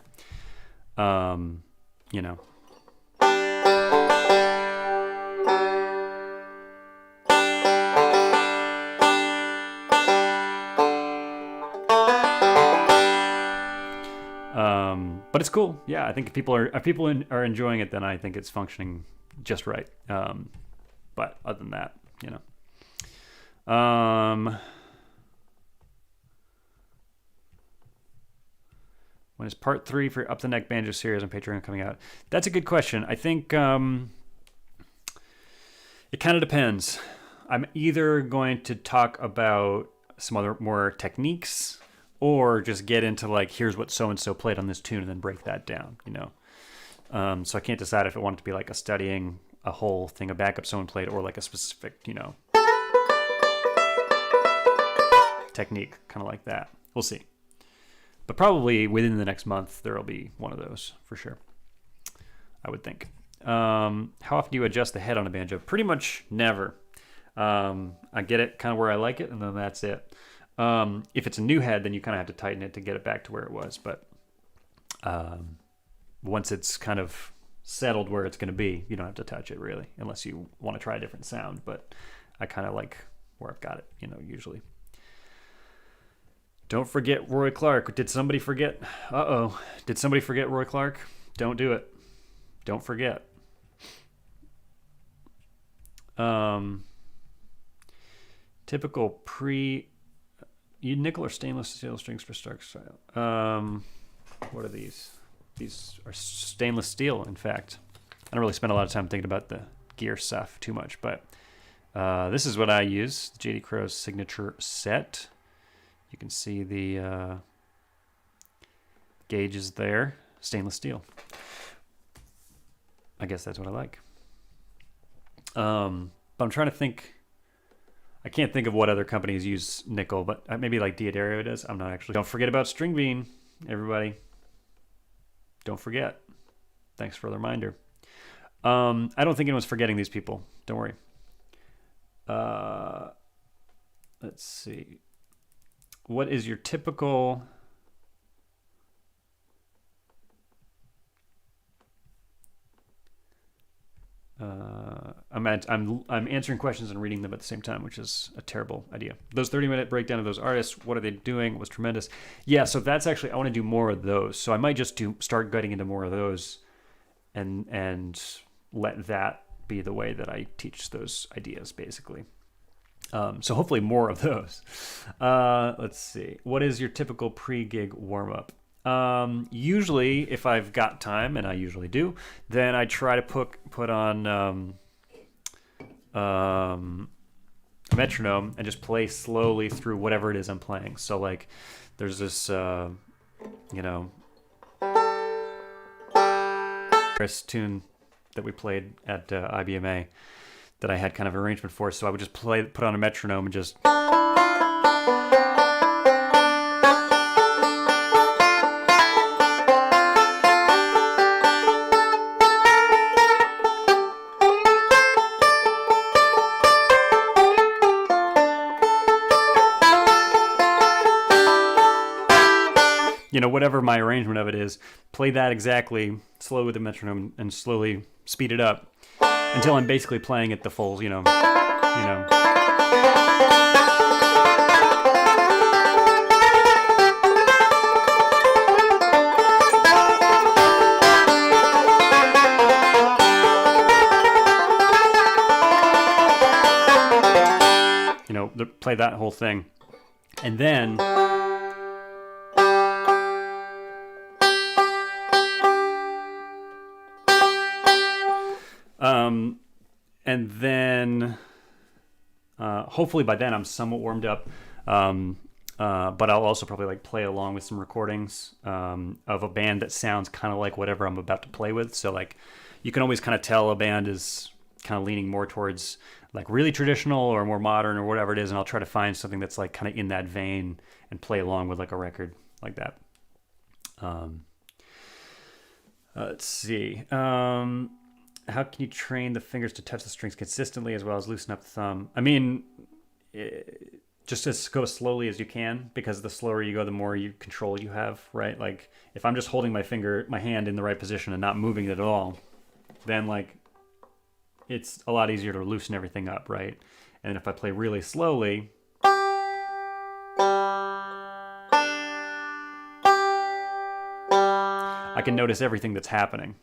But it's cool. Yeah, I think if people are enjoying it, then I think it's functioning just right. But other than that, when is part 3 for Up the Neck Banjo series on Patreon coming out? That's a good question. I think it kind of depends. I'm either going to talk about some other more techniques or just get into like, here's what so-and-so played on this tune and then break that down, you know? So I can't decide if I want it to be like a studying a whole thing, a backup someone played, or like a specific, you know, technique, kind of like that. We'll see. But probably within the next month, there'll be one of those for sure, I would think. How often do you adjust the head on a banjo? Pretty much never. I get it kind of where I like it, and then that's it. If it's a new head, then you kind of have to tighten it to get it back to where it was. But once it's kind of settled where it's going to be, you don't have to touch it really, unless you want to try a different sound. But I kind of like where I've got it, you know, usually. Don't forget Roy Clark. Did somebody forget? Uh-oh. Did somebody forget Roy Clark? Don't do it. Don't forget. Typical you nickel or stainless steel strings for Stark style. What are these? These are stainless steel, in fact. I don't really spend a lot of time thinking about the gear stuff too much, but this is what I use, the JD Crow's signature set. You can see the gauges there, stainless steel. I guess that's what I like. But I'm trying to think. I can't think of what other companies use nickel, but maybe like Diodario does. I'm not actually. Don't forget about string bean, everybody. Don't forget. Thanks for the reminder. I don't think anyone's forgetting these people. Don't worry. Let's see. What is your typical... I'm answering questions and reading them at the same time, which is a terrible idea. Those 30-minute breakdown of those artists, what are they doing, was tremendous. Yeah, so that's actually, I want to do more of those. So I might just start getting into more of those and let that be the way that I teach those ideas, basically. So hopefully more of those. Let's see. What is your typical pre-gig warm-up? Usually, if I've got time, and I usually do, then I try to put on a metronome and just play slowly through whatever it is I'm playing. So like, there's this, you know, tune that we played at IBMA that I had kind of arrangement for. So I would just put on a metronome and just... you know, whatever my arrangement of it is, play that exactly, slow with the metronome, and slowly speed it up until I'm basically playing at the full, you know. You know, play that whole thing, and then. And then hopefully by then I'm somewhat warmed up. But I'll also probably like play along with some recordings of a band that sounds kind of like whatever I'm about to play with. So like you can always kind of tell a band is kind of leaning more towards like really traditional or more modern or whatever it is. And I'll try to find something that's like kind of in that vein and play along with like a record like that. Let's see. How can you train the fingers to touch the strings consistently as well as loosen up the thumb? I mean, just as go as slowly as you can, because the slower you go, the more control you have, right? Like if I'm just holding my hand in the right position and not moving it at all, then like it's a lot easier to loosen everything up, right? And if I play really slowly, I can notice everything that's happening.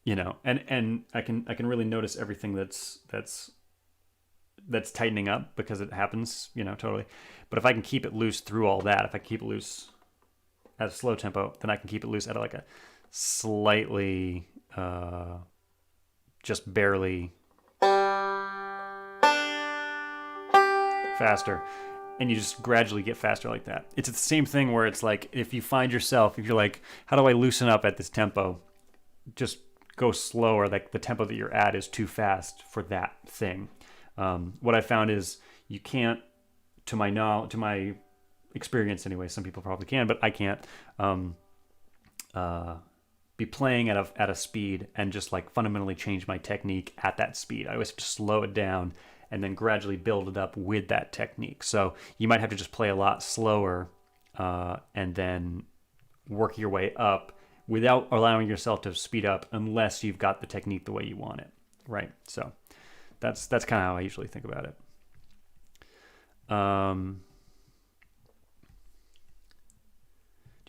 You know, and I can really notice everything that's tightening up because it happens, you know, totally. But if I can keep it loose through all that, if I keep it loose at a slow tempo, then I can keep it loose at like a slightly just barely faster. And you just gradually get faster like that. It's the same thing where it's like, if you find yourself, if you're like, how do I loosen up at this tempo? Just go slower. Like the tempo that you're at is too fast for that thing. What I found is you can't, to my experience anyway, some people probably can, but I can't, be playing at a speed and just like fundamentally change my technique at that speed. I always have to slow it down and then gradually build it up with that technique. So you might have to just play a lot slower and then work your way up without allowing yourself to speed up unless you've got the technique the way you want it, right? So that's kind of how I usually think about it. Do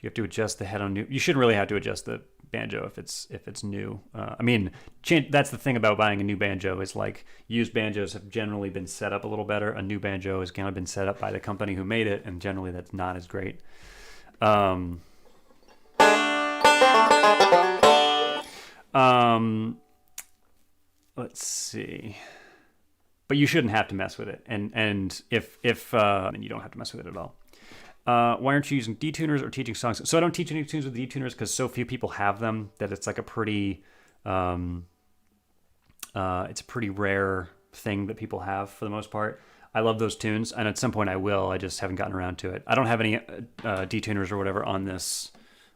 you have to adjust the head on new? You shouldn't really have to adjust the banjo if it's new. I mean, that's the thing about buying a new banjo is like used banjos have generally been set up a little better. A new banjo has kind of been set up by the company who made it, and generally that's not as great. Let's see. But you shouldn't have to mess with it, and if then you don't have to mess with it at all. Why aren't you using detuners or teaching songs? So I don't teach any tunes with detuners because so few people have them that it's like a pretty, it's a pretty rare thing that people have for the most part. I love those tunes, and at some point I will. I just haven't gotten around to it. I don't have any detuners or whatever on this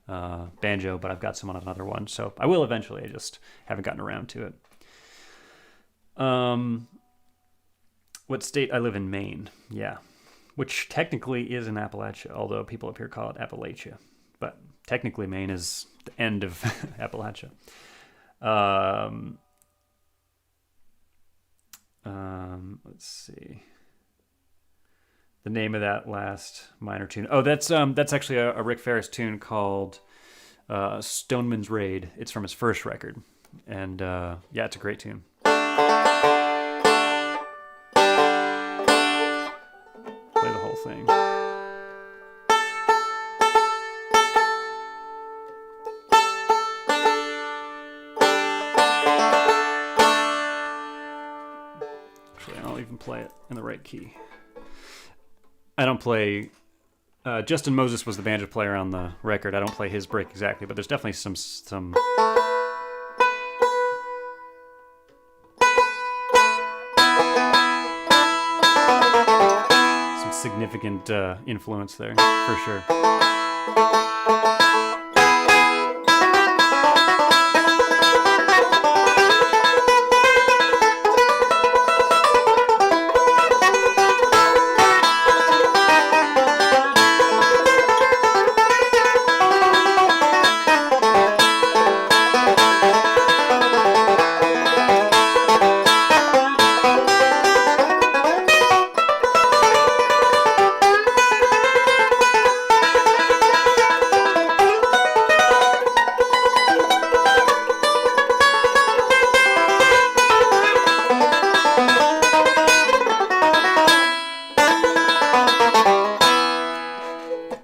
banjo, but I've got some on another one, so I will eventually. I just haven't gotten around to it. What state? I live in Maine. Yeah. Which technically is in Appalachia, although people up here call it Appalachia. But technically Maine is the end of Appalachia. Let's see. The name of that last minor tune. Oh, that's actually a Rick Ferris tune called Stoneman's Raid. It's from his first record. And yeah, it's a great tune. Play the whole thing. Actually, I'll even play it in the right key. I don't play... Justin Moses was the banjo player on the record. I don't play his break exactly, but there's definitely some significant influence there, for sure.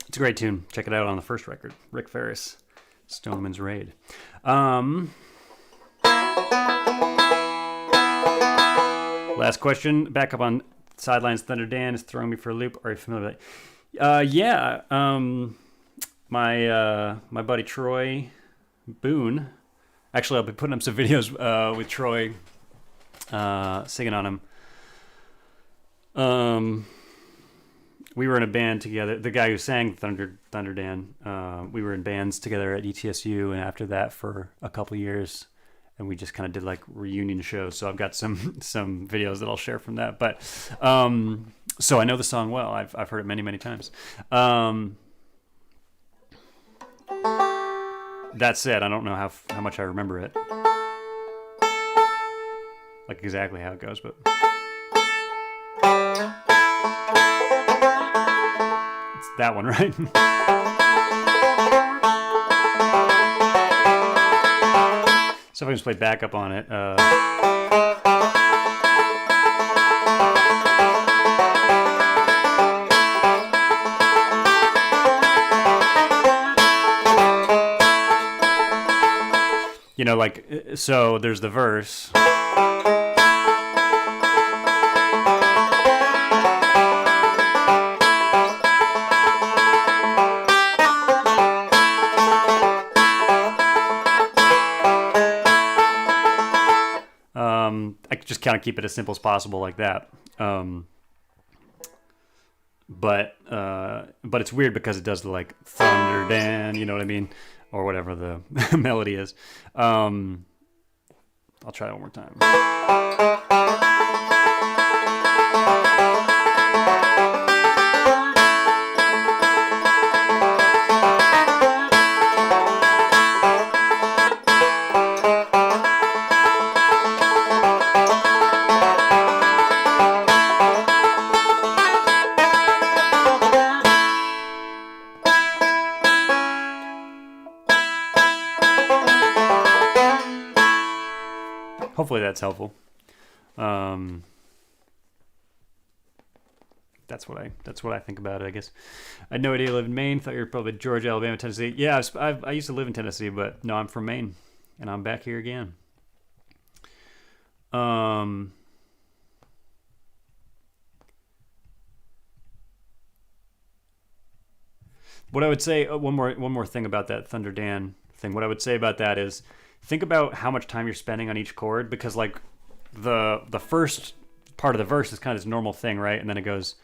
It's a great tune. Check it out on the first record. Rick Ferris, Stoneman's Raid. Last question. Back up on Sidelines. Thunder Dan is throwing me for a loop. Are you familiar with it? Yeah. My buddy Troy Boone. Actually, I'll be putting up some videos with Troy singing on him. We were in a band together. The guy who sang Thunder Dan, we were in bands together at ETSU, and after that for a couple years, and we just kind of did like reunion shows. So I've got some videos that I'll share from that. But so I know the song well. I've heard it many times. That said, I don't know how much I remember it, like exactly how it goes, but. That one, right? So if I just play backup on it. You know, like, so there's the verse. I could just kind of keep it as simple as possible like that. But it's weird because it does the like thunder dan, you know what I mean, or whatever the melody is. I'll try that one more time. Hopefully that's helpful. That's what I think about it, I guess. I had no idea you live in Maine. Thought you were probably Georgia, Alabama, Tennessee. Yeah, I used to live in Tennessee, but no, I'm from Maine, and I'm back here again. What I would say, one more thing about that Thunder Dan thing. What I would say about that is, think about how much time you're spending on each chord, because like the first part of the verse is kind of this normal thing, right? And then it goes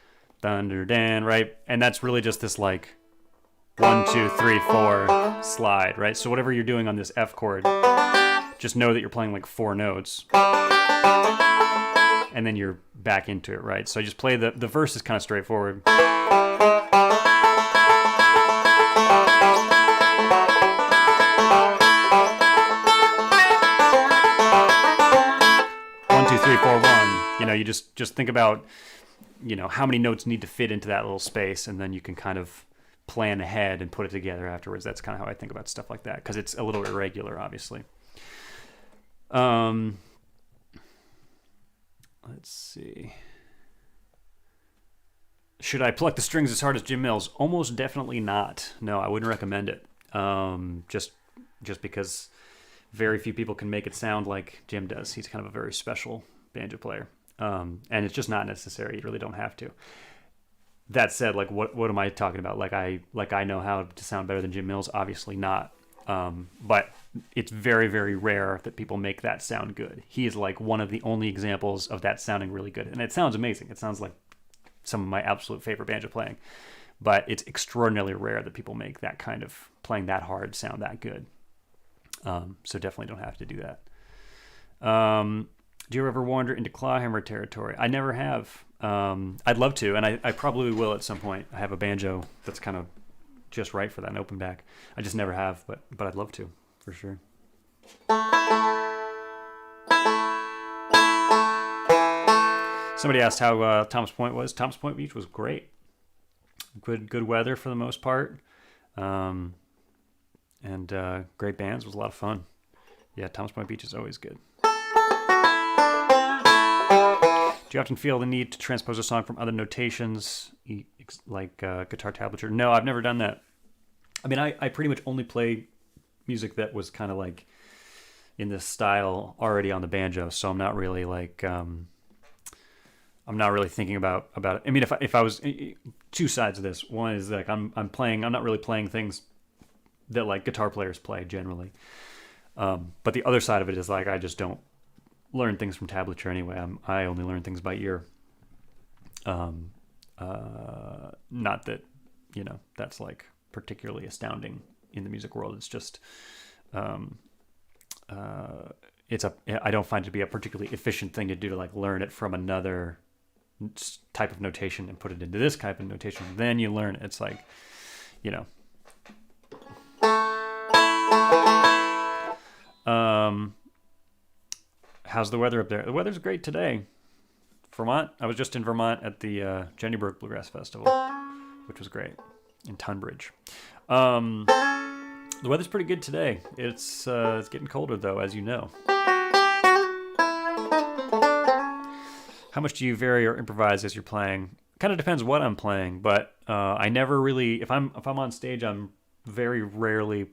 Thunder Dan, right? And that's really just this like 1, 2, 3, 4 slide, right? So whatever you're doing on this F chord, just know that you're playing like 4 notes, and then you're back into it, right? So I just play the verse is kind of straightforward. 3, 4, 1. You know, you just think about, you know, how many notes need to fit into that little space, and then you can kind of plan ahead and put it together afterwards. That's kind of how I think about stuff like that, because it's a little irregular, obviously. Let's see. Should I pluck the strings as hard as Jim Mills? Almost definitely not. No, I wouldn't recommend it. Just because very few people can make it sound like Jim does. He's kind of a very special banjo player. And it's just not necessary. You really don't have to. That said, like, what am I talking about? Like I know how to sound better than Jim Mills? Obviously not. But it's very, very rare that people make that sound good. He is like one of the only examples of that sounding really good. And it sounds amazing. It sounds like some of my absolute favorite banjo playing. But it's extraordinarily rare that people make that kind of playing that hard sound that good. So definitely don't have to do that. Do you ever wander into clawhammer territory? I never have. I'd love to, and I probably will at some point. I have a banjo that's kind of just right for that, an open back. I just never have, but I'd love to, for sure. Somebody asked how Thomas Point was. Thomas Point Beach was great. Good weather for the most part. And great bands. It was a lot of fun. Yeah, Thomas Point Beach is always good. Do you often feel the need to transpose a song from other notations, like guitar tablature? No, I've never done that. I mean, I pretty much only play music that was kind of like in this style already on the banjo, so I'm not really like I'm not really thinking about it. I mean, if I was two sides of this. One is like I'm not really playing things that like guitar players play generally. But the other side of it is like I just don't learn things from tablature anyway. I only learn things by ear. Not that, you know, that's like particularly astounding in the music world. It's just I don't find it to be a particularly efficient thing to do, to like learn it from another type of notation and put it into this type of notation. Then you learn it. It's like, you know. How's the weather up there? The weather's great today. Vermont. I was just in Vermont at the Jenny Brook Bluegrass Festival, which was great, in Tunbridge. The weather's pretty good today. It's getting colder though, as you know. How much do you vary or improvise as you're playing? Kind of depends what I'm playing, but I never really. If I'm on stage, I'm very rarely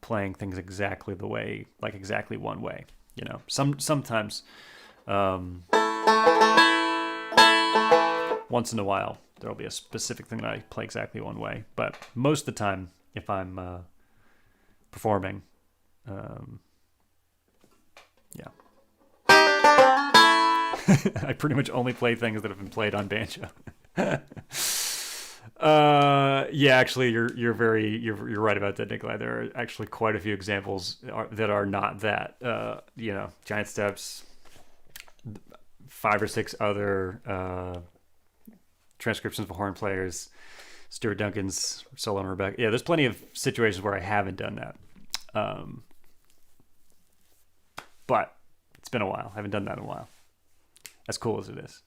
playing things exactly the way, like exactly one way. You know, sometimes, once in a while, there'll be a specific thing that I play exactly one way. But most of the time, if I'm performing, yeah. I pretty much only play things that have been played on banjo. Yeah, actually, you're right about that, Nikolai. There are actually quite a few examples that are not that. You know, Giant Steps, 5 or 6 other transcriptions for horn players, Stuart Duncan's solo and Rebecca. Yeah, there's plenty of situations where I haven't done that. But it's been a while. I haven't done that in a while. As cool as it is.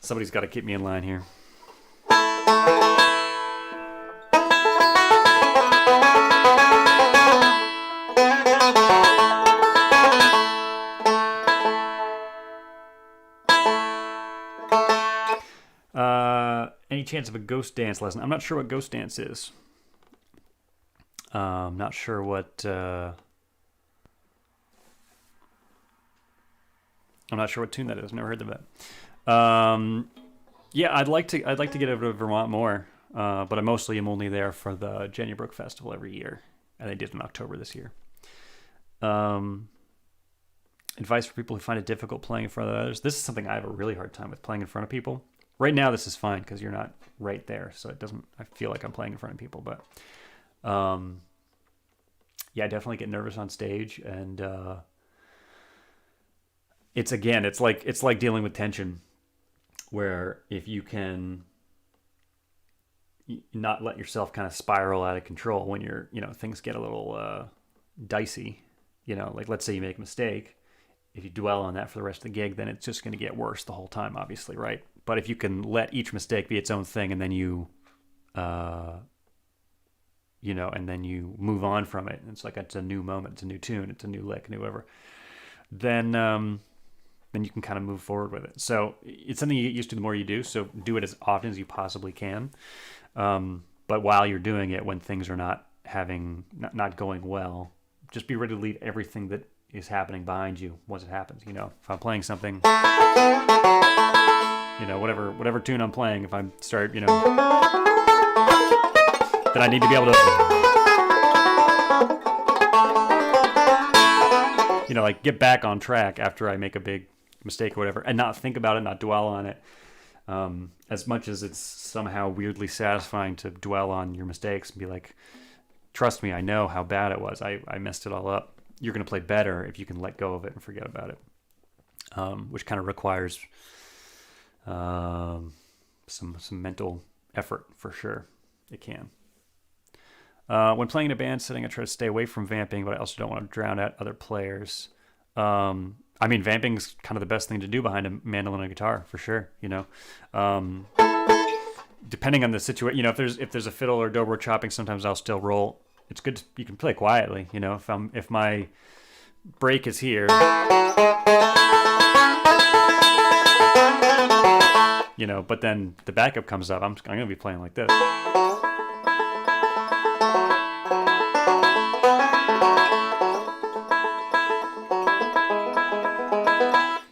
Somebody's got to keep me in line here. Any chance of a ghost dance lesson? I'm not sure what ghost dance is. Not sure what. I'm not sure what tune that is. Never heard of it. Yeah, I'd like to get over to Vermont more, but I mostly am only there for the Jenny Brook Festival every year, and they did it in October this year. Advice for people who find it difficult playing in front of others. This is something I have a really hard time with, playing in front of people. Right now, this is fine because you're not right there, so it doesn't. I feel like I'm playing in front of people, but yeah, I definitely get nervous on stage, and it's like dealing with tension, where if you can not let yourself kind of spiral out of control when you're, you know, things get a little dicey, you know, like let's say you make a mistake, if you dwell on that for the rest of the gig, then it's just going to get worse the whole time, obviously, right? But if you can let each mistake be its own thing, and then you you know, and then you move on from it, and it's like it's a new moment, it's a new tune, it's a new lick, new whatever, then you can kind of move forward with it. So it's something you get used to the more you do. So do it as often as you possibly can. But while you're doing it, when things are not going well, just be ready to leave everything that is happening behind you once it happens. You know, if I'm playing something, you know, whatever tune I'm playing, if I start, you know, then I need to be able to, you know, like get back on track after I make a big mistake or whatever, and not think about it, not dwell on it. As much as it's somehow weirdly satisfying to dwell on your mistakes and be like, trust me, I know how bad it was. I messed it all up. You're going to play better if you can let go of it and forget about it, which kind of requires some mental effort for sure. It can. When playing in a band setting, I try to stay away from vamping, but I also don't want to drown out other players. I mean, vamping's kind of the best thing to do behind a mandolin and a guitar, for sure. You know, depending on the situation, you know, if there's a fiddle or dobro chopping, sometimes I'll still roll. It's good. You can play quietly. You know, if my break is here, you know, but then the backup comes up, I'm going to be playing like this.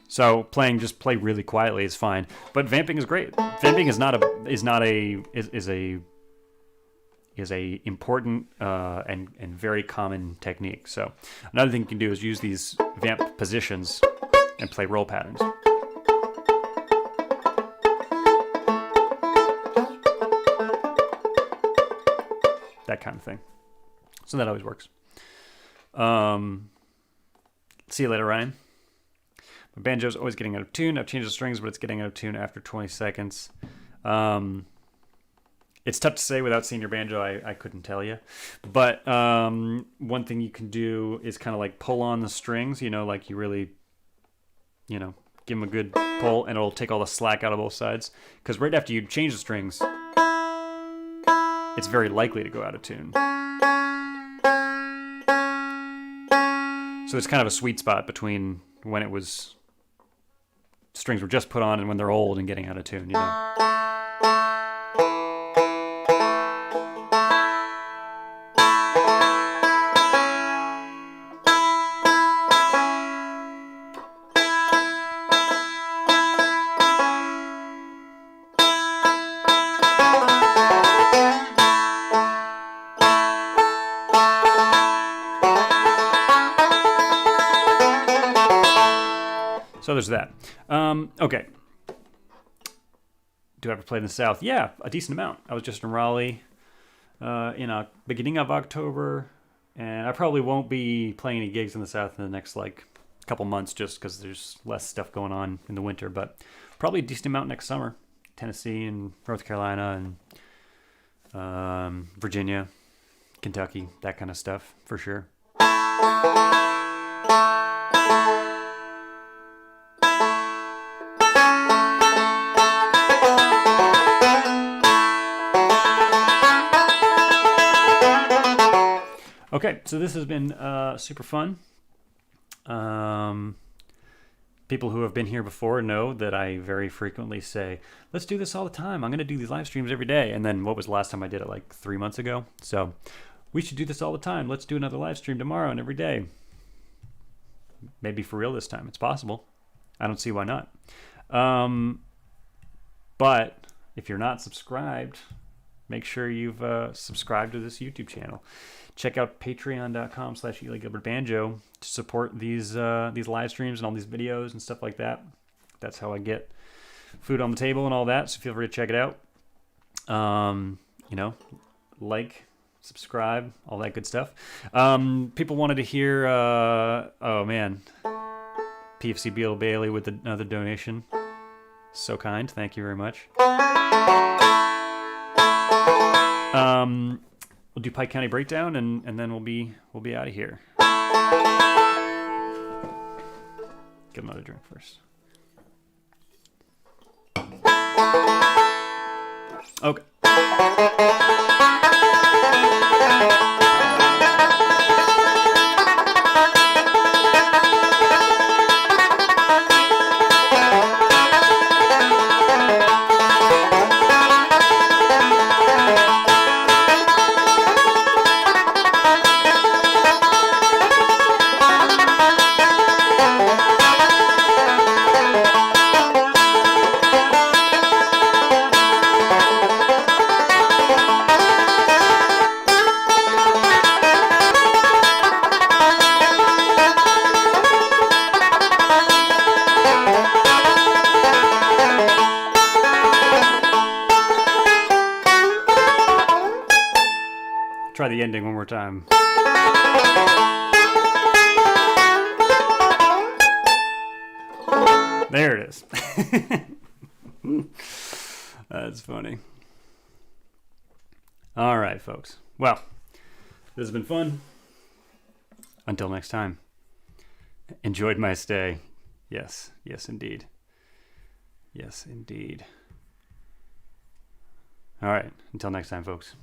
So play really quietly is fine, but vamping is great. Vamping is a important and very common technique. So another thing you can do is use these vamp positions and play roll patterns. That kind of thing. So that always works. See you later, Ryan. My banjo's always getting out of tune. I've changed the strings, but it's getting out of tune after 20 seconds. It's tough to say without seeing your banjo. I couldn't tell you. But one thing you can do is kind of like pull on the strings, you know, like you really, you know, give them a good pull, and it'll take all the slack out of both sides. Because right after you change the strings, it's very likely to go out of tune. So it's kind of a sweet spot between when it was strings were just put on and when they're old and getting out of tune, you know. So there's that. Okay. Do I ever play in the South? Yeah, a decent amount. I was just in Raleigh in a beginning of October, and I probably won't be playing any gigs in the South in the next like couple months just because there's less stuff going on in the winter, but probably a decent amount next summer. Tennessee and North Carolina and Virginia, Kentucky, that kind of stuff for sure. Okay, so this has been super fun. People who have been here before know that I very frequently say, let's do this all the time. I'm going to do these live streams every day. And then what was the last time I did it? Like 3 months ago. So we should do this all the time. Let's do another live stream tomorrow and every day. Maybe for real this time. It's possible. I don't see why not. But if you're not subscribed, make sure you've subscribed to this YouTube channel. Check out patreon.com/EliGilbertBanjo to support these live streams and all these videos and stuff like that. That's how I get food on the table and all that. So feel free to check it out. Like, subscribe, all that good stuff. People wanted to hear, oh man, PFC Beal Bailey with another donation. So kind. Thank you very much. We'll do Pike County Breakdown, and then we'll be out of here. Get another drink first. Okay. Try the ending one more time. There it is. That's funny. All right, folks. Well, this has been fun. Until next time. Enjoyed my stay. Yes, indeed. Yes, indeed. All right. Until next time, folks.